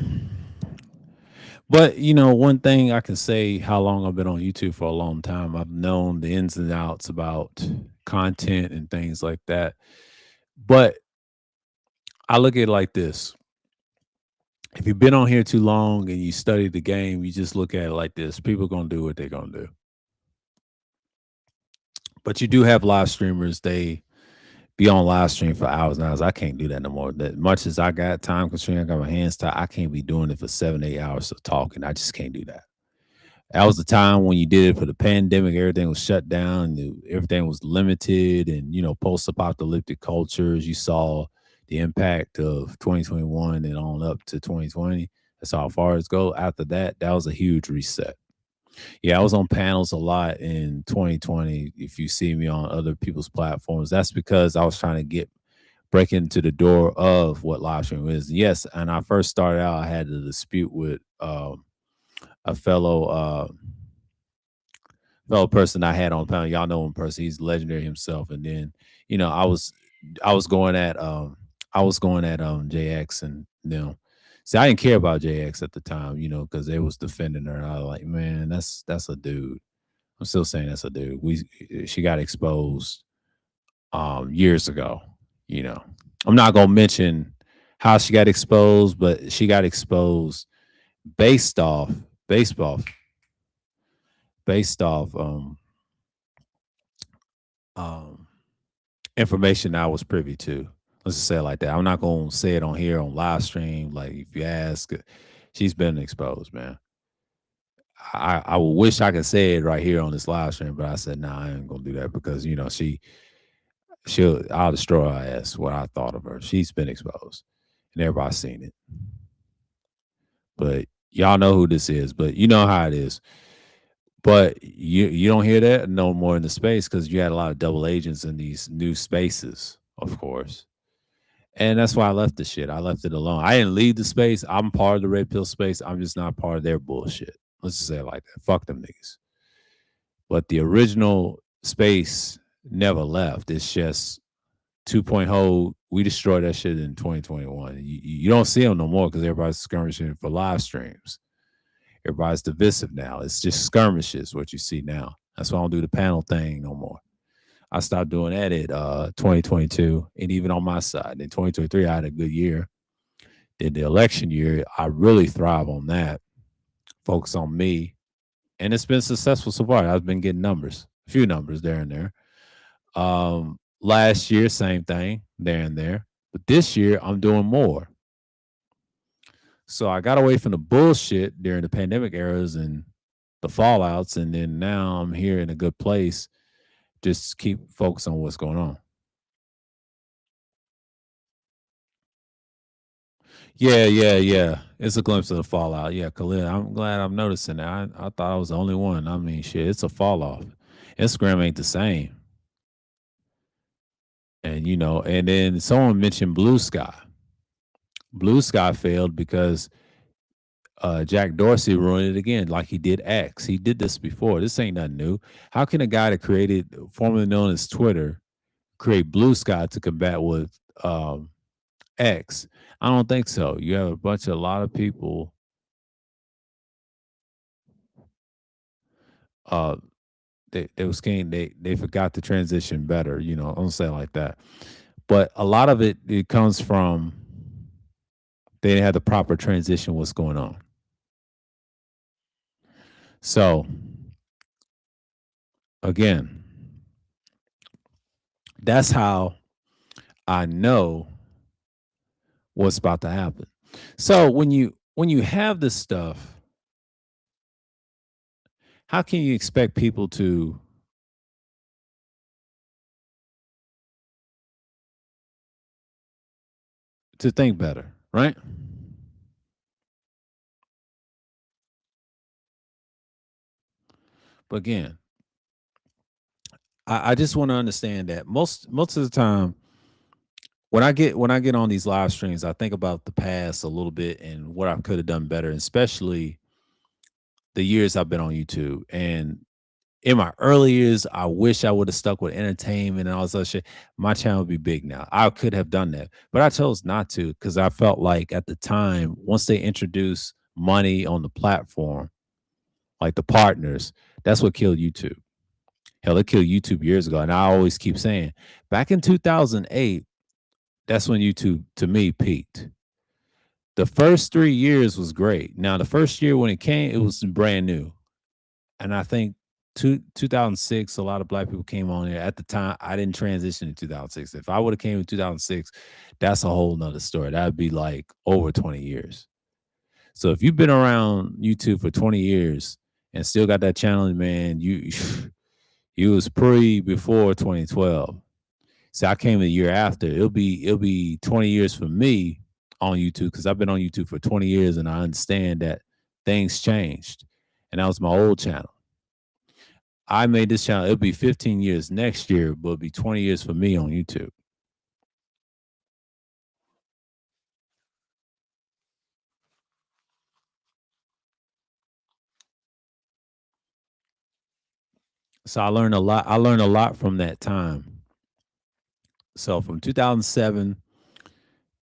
But you know, one thing I can say how long I've been on YouTube for a long time, I've known the ins and outs about content and things like that. But I look at it like this. If you've been on here too long and you study the game, you just look at it like this. People gonna do what they're gonna do. But you do have live streamers, they be on live stream for hours and hours. I can't do that no more. That much as I got time constraint, I got my hands tied. I can't be doing it for 7, 8 hours of talking. I just can't do that. That was the time when you did it for the pandemic. Everything was shut down. Everything was limited, and post-apocalyptic cultures. You saw the impact of 2021 and on up to 2020. That's how far it's go. After that, that was a huge reset. Yeah, I was on panels a lot in 2020. If you see me on other people's platforms, that's because I was trying to get break into the door of what live stream is. Yes, and I first started out, I had a dispute with a fellow person I had on panel. Y'all know him in person. He's legendary himself. And then, you know, I was going at JX and see, I didn't care about JX at the time, because they was defending her. And I was like, man, that's a dude. I'm still saying that's a dude. She got exposed years ago, you know. I'm not gonna mention how she got exposed, but she got exposed based off based off based off um information I was privy to. Let's just say it like that. I'm not gonna say it on here on live stream. Like if you ask, she's been exposed, man. I would wish I could say it right here on this live stream, but I said, nah, I ain't gonna do that because I'll destroy her ass what I thought of her. She's been exposed and everybody's seen it. But y'all know who this is, but you know how it is. But you don't hear that no more in the space because you had a lot of double agents in these new spaces, of course. And that's why I left the shit. I left it alone. I didn't leave the space. I'm part of the red pill space. I'm just not part of their bullshit. Let's just say it like that. Fuck them niggas. But the original space never left. It's just 2.0. We destroyed that shit in 2021. You don't see them no more because everybody's skirmishing for live streams. Everybody's divisive now. It's just skirmishes, what you see now. That's why I don't do the panel thing no more. I stopped doing that at 2022, and even on my side. In 2023, I had a good year. Then the election year, I really thrive on that. Focus on me. And it's been successful so far. I've been getting numbers, a few numbers there and there. Last year, same thing, there and there. But this year, I'm doing more. So I got away from the bullshit during the pandemic eras and the fallouts, and then now I'm here in a good place. Just keep focus on what's going on. Yeah, yeah, yeah. It's a glimpse of the fallout. Yeah, Khalil. I'm glad I'm noticing that. I thought I was the only one. I mean, shit, it's a fall off. Instagram ain't the same. And and then someone mentioned Blue Sky. Blue Sky failed because Jack Dorsey ruined it again, like he did X. He did this before. This ain't nothing new. How can a guy that created, formerly known as Twitter, create Blue Sky to combat with X? I don't think so. You have a lot of people. Uh, they was king. They forgot to transition better. I'm gonna say it like that. But a lot of it comes from they didn't have the proper transition. What's going on? So again, that's how I know what's about to happen. So when you have this stuff, how can you expect people to think better, right? But again, I just want to understand that most of the time when I get on these live streams, I think about the past a little bit and what I could have done better, especially the years I've been on YouTube. And in my early years, I wish I would have stuck with entertainment and all this other shit. My channel would be big now. I could have done that, but I chose not to because I felt like at the time, once they introduced money on the platform, like the partners. That's what killed YouTube. Hell, it killed YouTube years ago. And I always keep saying, back in 2008, that's when YouTube, to me, peaked. The first 3 years was great. Now, the first year when it came, it was brand new. And I think 2006, a lot of black people came on here. At the time, I didn't transition in 2006. If I would have came in 2006, that's a whole nother story. That'd be like over 20 years. So if you've been around YouTube for 20 years and still got that channel, man, you was pre before 2012. See, I came a year after. It'll be 20 years for me on YouTube because I've been on YouTube for 20 years and I understand that things changed. And that was my old channel. I made this channel. It'll be 15 years next year, but it'll be 20 years for me on YouTube. So I learned a lot. I learned a lot from that time. So from 2007,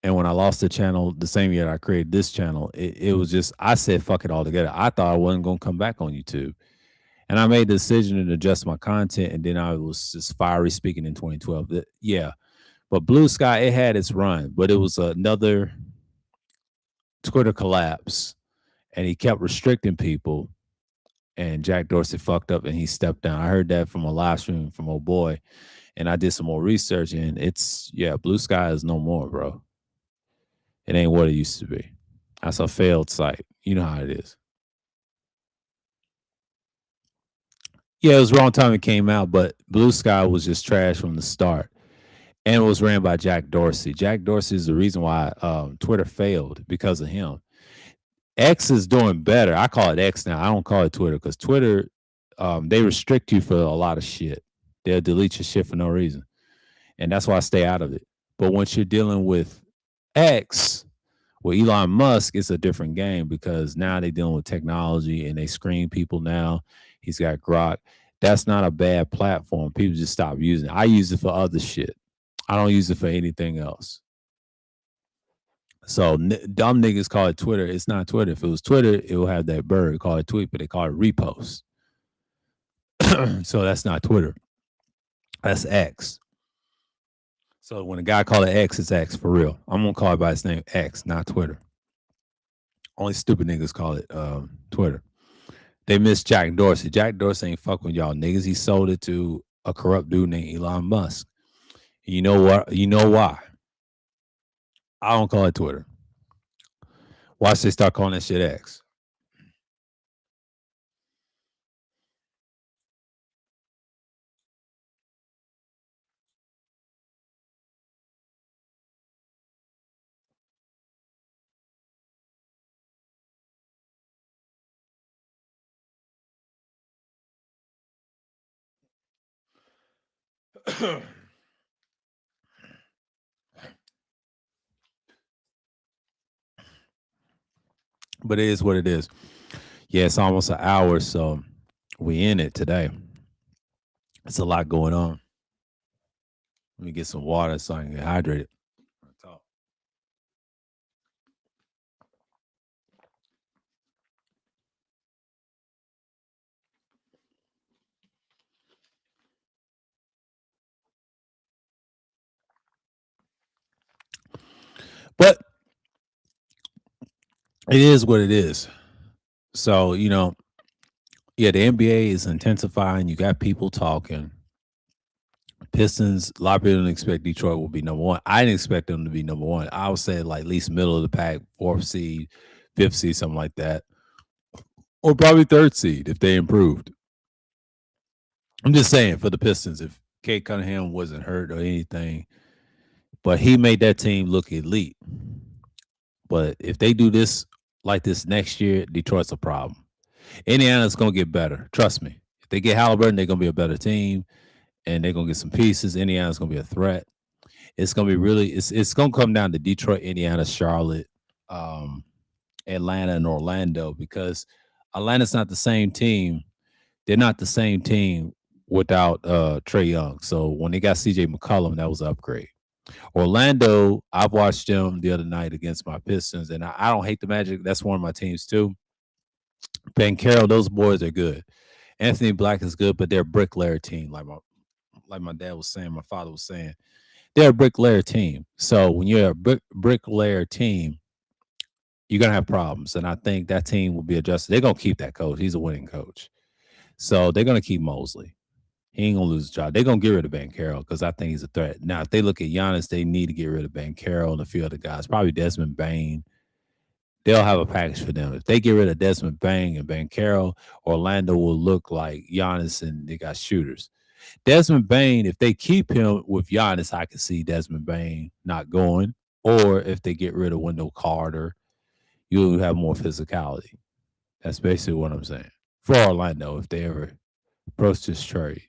and when I lost the channel, the same year I created this channel, it was just I said fuck it all together. I thought I wasn't gonna come back on YouTube. And I made the decision to adjust my content, and then I was just fiery speaking in 2012. Yeah, but Blue Sky, it had its run, but it was another Twitter collapse, and he kept restricting people. And Jack Dorsey fucked up, and he stepped down. I heard that from a live stream from old boy, and I did some more research, and it's Blue Sky is no more, bro. It ain't what it used to be. That's a failed site. You know how it is. Yeah, it was wrong time it came out, but Blue Sky was just trash from the start. And it was ran by Jack Dorsey. Jack Dorsey is the reason why Twitter failed because of him. X is doing better. I call it X now. I don't call it Twitter because Twitter, they restrict you for a lot of shit. They'll delete your shit for no reason. And that's why I stay out of it. But once you're dealing with X, with Elon Musk, it's a different game because now they're dealing with technology and they screen people now. He's got Grok. That's not a bad platform. People just stop using it. I use it for other shit. I don't use it for anything else. So dumb niggas call it Twitter. It's not Twitter. If it was Twitter, it will have that bird call it tweet, but they call it repost. So that's not Twitter. That's X. So when a guy call it X, it's X for real. I'm gonna call it by its name, X, not Twitter. Only stupid niggas call it Twitter. They miss Jack Dorsey. Jack Dorsey ain't fuck with y'all niggas. He sold it to a corrupt dude named Elon Musk. You know what? You know why? I don't call it Twitter. Watch they start calling that shit X. But it is what it is. Yeah, it's almost an hour, so we in it today. It's a lot going on. Let me get some water so I can get hydrated. But it is what it is. So, yeah, the NBA is intensifying. You got people talking. Pistons, a lot of people didn't expect Detroit will be number one. I didn't expect them to be number one. I would say like at least middle of the pack, fourth seed, fifth seed, something like that. Or probably third seed if they improved. I'm just saying for the Pistons, if Kate Cunningham wasn't hurt or anything, but he made that team look elite. But if they do this like this next year, Detroit's a problem. Indiana's gonna get better. Trust me. If they get Halliburton, they're gonna be a better team, and they're gonna get some pieces. Indiana's gonna be a threat. It's gonna be really. It's gonna come down to Detroit, Indiana, Charlotte, um, Atlanta, and Orlando because Atlanta's not the same team. They're not the same team without Trey Young. So when they got CJ McCollum, that was an upgrade. Orlando, I've watched them the other night against my Pistons, and I don't hate the Magic. That's one of my teams too. Ben Carroll, those boys are good. Anthony Black is good, but they're a bricklayer team, like my dad was saying, my father was saying. They're a bricklayer team. So when you're a bricklayer team, you're gonna have problems. And I think that team will be adjusted. They're gonna keep that coach. He's a winning coach. So they're gonna keep Mosley. He ain't gonna lose his job. They're gonna get rid of Ben Carroll because I think he's a threat. Now, if they look at Giannis, they need to get rid of Ben Carroll and a few other guys. Probably Desmond Bain. They'll have a package for them. If they get rid of Desmond Bain and Ben Carroll, Orlando will look like Giannis and they got shooters. Desmond Bain, if they keep him with Giannis, I can see Desmond Bain not going. Or if they get rid of Wendell Carter, you'll have more physicality. That's basically what I'm saying. For Orlando, if they ever approach this trade.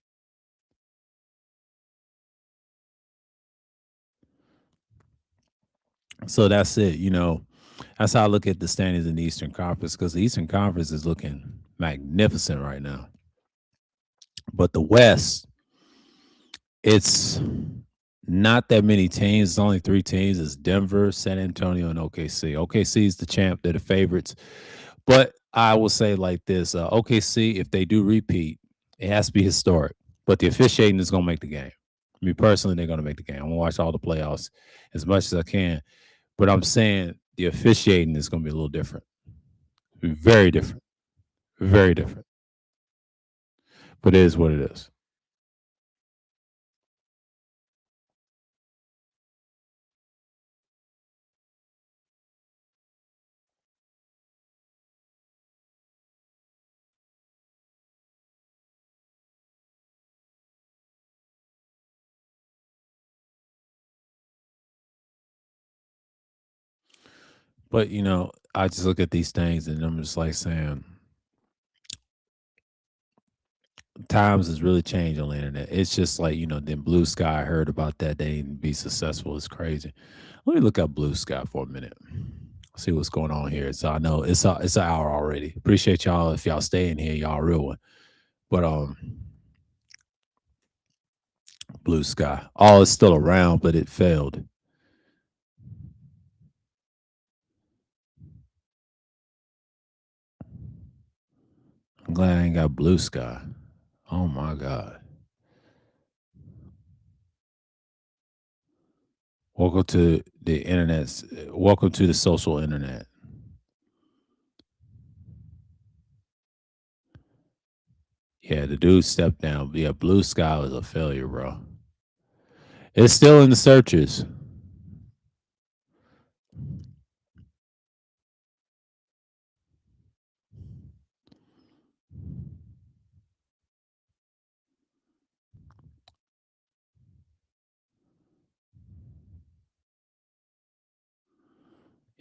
So that's it. That's how I look at the standings in the Eastern Conference because the Eastern Conference is looking magnificent right now. But the West, it's not that many teams. It's only three teams. It's Denver, San Antonio, and OKC. OKC is the champ. They're the favorites. But I will say like this: OKC, if they do repeat, it has to be historic. But the officiating is going to make the game. Me personally, they're going to make the game. I'm going to watch all the playoffs as much as I can. But I'm saying the officiating is going to be a little different. Very different. Very different. But it is what it is. But I just look at these things and I'm just like saying, times has really changed on the internet. It's just like then Blue Sky heard about that they didn't be successful. It's crazy. Let me look up Blue Sky for a minute. See what's going on here. So I know it's an hour already. Appreciate y'all if y'all stay in here, y'all a real one. But Blue Sky. Oh, it's still around, but it failed. I'm glad I ain't got Blue Sky. Oh my God. Welcome to the internet. Welcome to the social internet. Yeah, the dude stepped down. Yeah, Blue Sky was a failure, bro. It's still in the searches.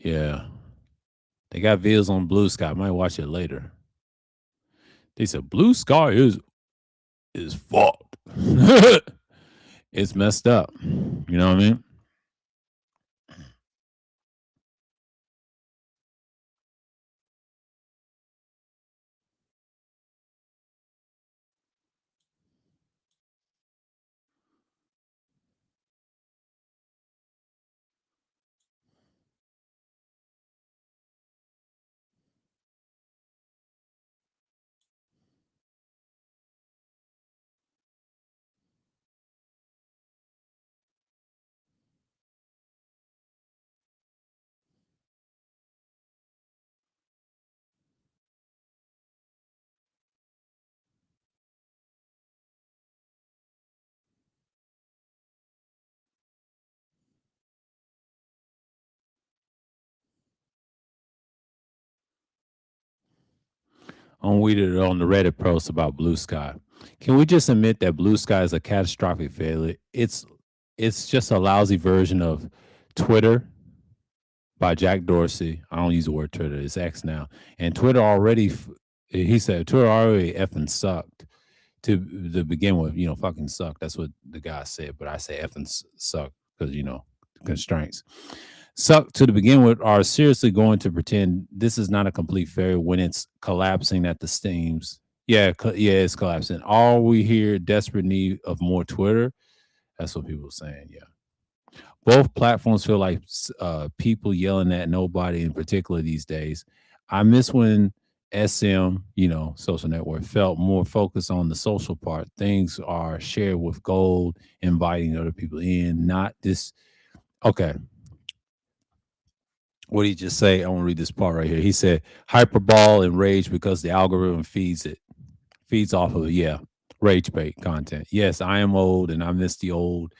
Yeah. They got videos on Blue Sky. I might watch it later. They said Blue Sky is fucked. It's messed up. You know what I mean? On we did it on the Reddit post about Blue Sky. Can we just admit that Blue Sky is a catastrophic failure? It's just a lousy version of Twitter by Jack Dorsey. I don't use the word Twitter. It's X now. And Twitter already, he said, Twitter already effing sucked to begin with. Fucking suck. That's what the guy said. But I say effing suck because constraints. Suck to begin with are seriously going to pretend this is not a complete failure when it's collapsing at the steams. Yeah, yeah, it's collapsing. All we hear desperate need of more Twitter. That's what people are saying. Yeah. Both platforms feel like people yelling at nobody in particular these days. I miss when SM, social network, felt more focused on the social part. Things are shared with gold, inviting other people in, not this. Okay, what did he just say? I want to read this part right here. He said, hyperball and rage because the algorithm feeds off of it. Yeah, rage bait content. Yes, I am old and I miss the old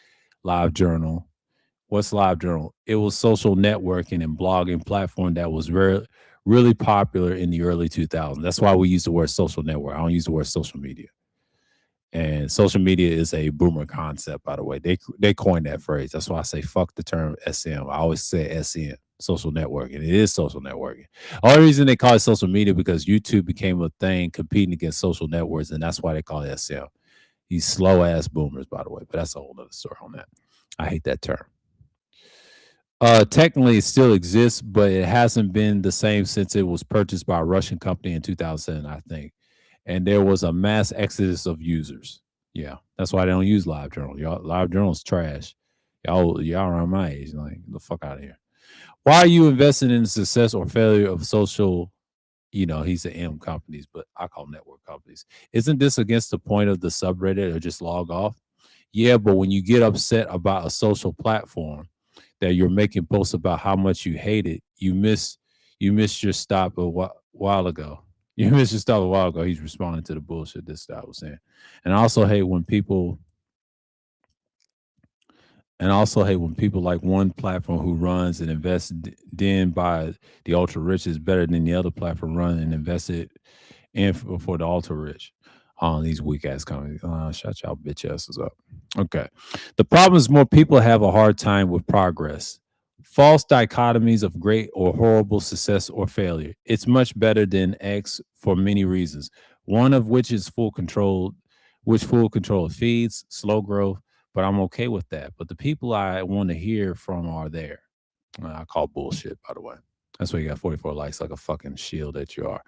live journal. What's live journal? It was social networking and blogging platform that was really popular in the early 2000s. That's why we use the word social network. I don't use the word social media. And social media is a boomer concept, by the way. They coined that phrase. That's why I say fuck the term SM. I always say SN, social networking. It is social networking. Only reason they call it social media because YouTube became a thing competing against social networks, and that's why they call it SM. These slow ass boomers, by the way. But that's a whole other story on that. I hate that term. Technically, it still exists, but it hasn't been the same since it was purchased by a Russian company in 2007, I think. And there was a mass exodus of users. Yeah, that's why they don't use LiveJournal. Y'all, LiveJournal's trash. Y'all around my age, like get the fuck out of here. Why are you investing in the success or failure of social? He's the M companies, but I call them network companies. Isn't this against the point of the subreddit or just log off? Yeah, but when you get upset about a social platform that you're making posts about how much you hate it, you missed your stop while ago. You missed your stop a while ago. He's responding to the bullshit this guy was saying. And I also hate when people like one platform who runs and invests then by the ultra rich is better than the other platform run and invested in for the ultra rich on these weak ass companies. Shut y'all bitch asses up. Okay. The problem is more people have a hard time with progress. False dichotomies of great or horrible success or failure. It's much better than X for many reasons. One of which is full control feeds, slow growth, but I'm okay with that. But the people I want to hear from are there. I call bullshit, by the way. That's why you got 44 likes like a fucking shield that you are.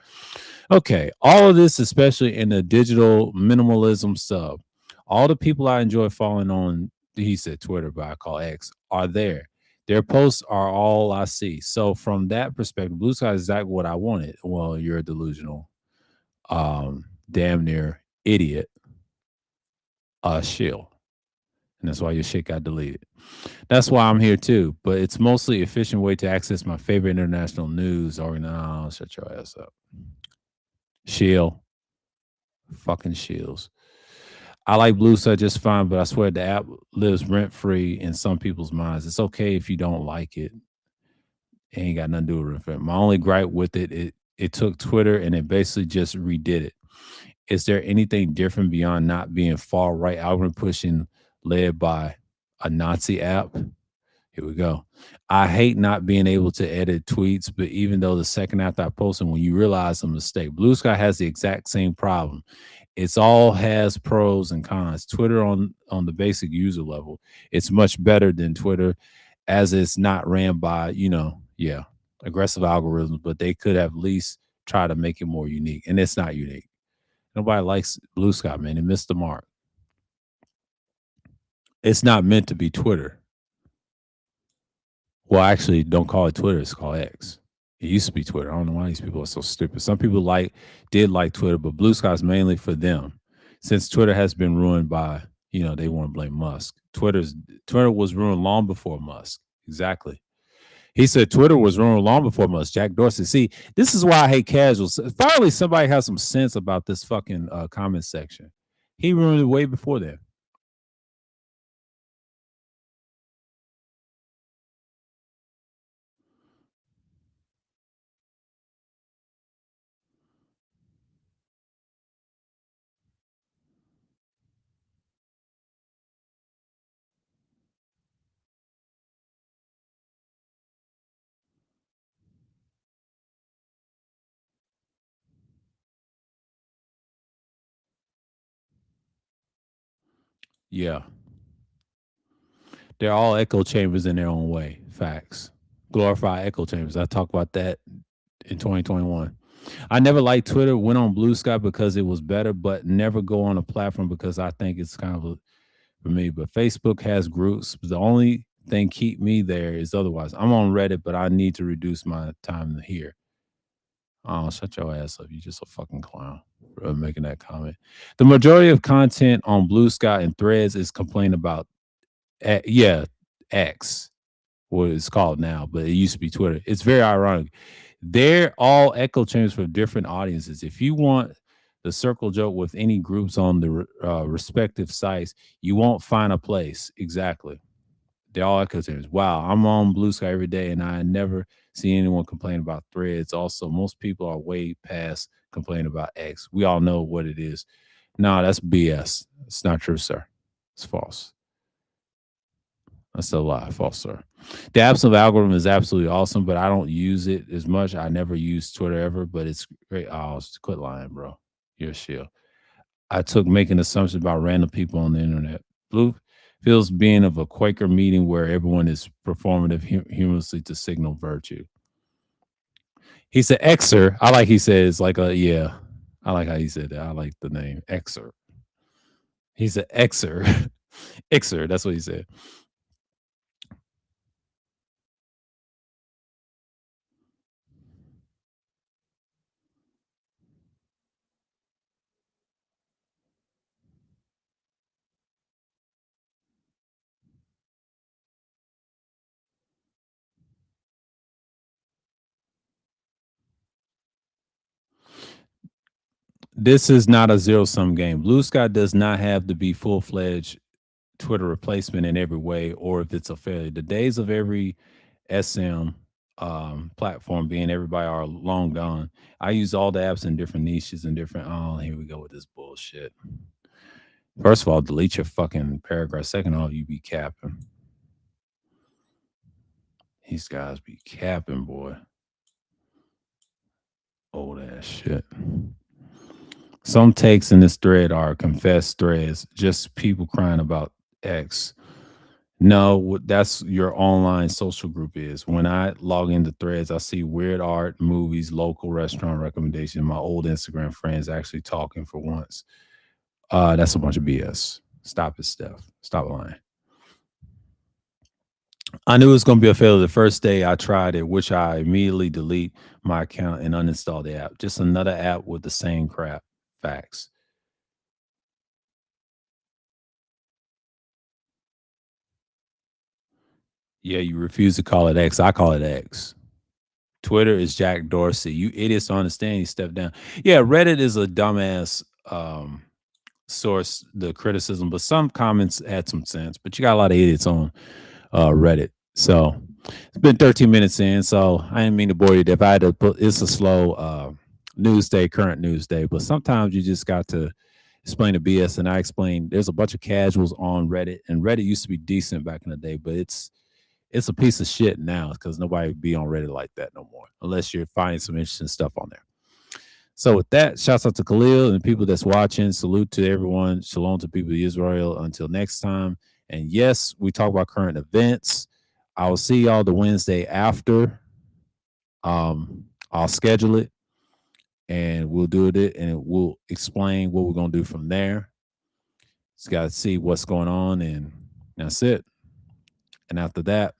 Okay. All of this, especially in the digital minimalism sub. All the people I enjoy following on, he said Twitter, but I call X, are there. Their posts are all I see. So from that perspective, Blue Sky is exactly what I wanted. Well, you're a delusional, damn near idiot, shill. And that's why your shit got deleted. That's why I'm here too. But it's mostly efficient way to access my favorite international news. Or no, shut your ass up. Shield. Fucking shields. I like Blue Sky just fine, but I swear the app lives rent free in some people's minds. It's okay if you don't like it. It ain't got nothing to do with it. My only gripe with it took Twitter and it basically just redid it. Is there anything different beyond not being far right algorithm pushing led by a Nazi app? Here we go. I hate not being able to edit tweets, but even though the second after I post them, when you realize a mistake, Blue Sky has the exact same problem. It's all has pros and cons. Twitter on the basic user level, it's much better than Twitter, as it's not ran by aggressive algorithms, but they could have at least try to make it more unique, and it's not unique. Nobody likes Blue Sky, man. It missed the mark. It's not meant to be Twitter. Well, actually, don't call it Twitter. It's called X. It used to be Twitter. I don't know why these people are so stupid. Some people did like Twitter, but Blue Sky is mainly for them. Since Twitter has been ruined by, they want to blame Musk. Twitter was ruined long before Musk. Exactly. He said Twitter was ruined long before Musk. Jack Dorsey. See, this is why I hate casuals. Finally, somebody has some sense about this fucking comment section. He ruined it way before that. Yeah. They're all echo chambers in their own way. Facts. Glorify echo chambers. I talked about that in 2021. I never liked Twitter, went on Blue Sky because it was better, but never go on a platform because I think it's kind of for me. But Facebook has groups. The only thing keep me there is otherwise. I'm on Reddit, but I need to reduce my time here. Oh, shut your ass up. You just a fucking clown for making that comment. The majority of content on Blue Sky and Threads is complaining about, yeah, X, what it's called now, but it used to be Twitter. It's very ironic. They're all echo chambers for different audiences. If you want the circle joke with any groups on the respective sites, you won't find a place. Exactly. They're all echo chambers. Wow, I'm on Blue Sky every day, and I never see anyone complain about Threads. Also, most people are way past complaining about X. We all know what it is. No, that's BS. It's not true, sir. It's false. That's a lie. False, sir. The absence of algorithm is absolutely awesome, but I don't use it as much. I never use Twitter ever, but it's great. Oh, quit lying, bro. You're a shield. I took making assumptions about random people on the internet. Blue feels being of a Quaker meeting where everyone is performative humorously to signal virtue. He's an Xer. I like he says like a yeah. I like how he said that. I like the name Xer. He's an Xer. Xer. That's what he said. This is not a zero sum game. Blue Sky does not have to be full fledged Twitter replacement in every way, or if it's a failure. The days of every SM platform being everybody are long gone. I use all the apps in different niches and different. Oh, here we go with this bullshit. First of all, delete your fucking paragraph. Second of all, you be capping. These guys be capping, boy. Old ass shit. Some takes in this thread are confessed threads, just people crying about X. No, that's your online social group is. When I log into threads, I see weird art, movies, local restaurant recommendation. My old Instagram friends actually talking for once. That's a bunch of BS. Stop it, Steph. Stop lying. I knew it was gonna be a failure the first day I tried it, which I immediately delete my account and uninstall the app. Just another app with the same crap. Facts. Yeah, you refuse to call it X. I call it X. Twitter is Jack Dorsey. You idiots don't understand. You step down. Yeah, Reddit is a dumbass source, the criticism, but some comments had some sense. But you got a lot of idiots on Reddit. So it's been 13 minutes in, so I didn't mean to bore you to death. I had to put it's a slow news day, current news day, but sometimes you just got to explain the BS. And I explained there's a bunch of casuals on Reddit, and Reddit used to be decent back in the day, but it's a piece of shit now because nobody be on Reddit like that no more, unless you're finding some interesting stuff on there. So with that, shouts out to Khalil and the people that's watching. Salute to everyone. Shalom to people of Israel. Until next time. And yes, we talk about current events. I will see y'all the Wednesday after. I'll schedule it and we'll do it and we'll explain what we're gonna do from there. Just gotta see what's going on, and that's it. And after that,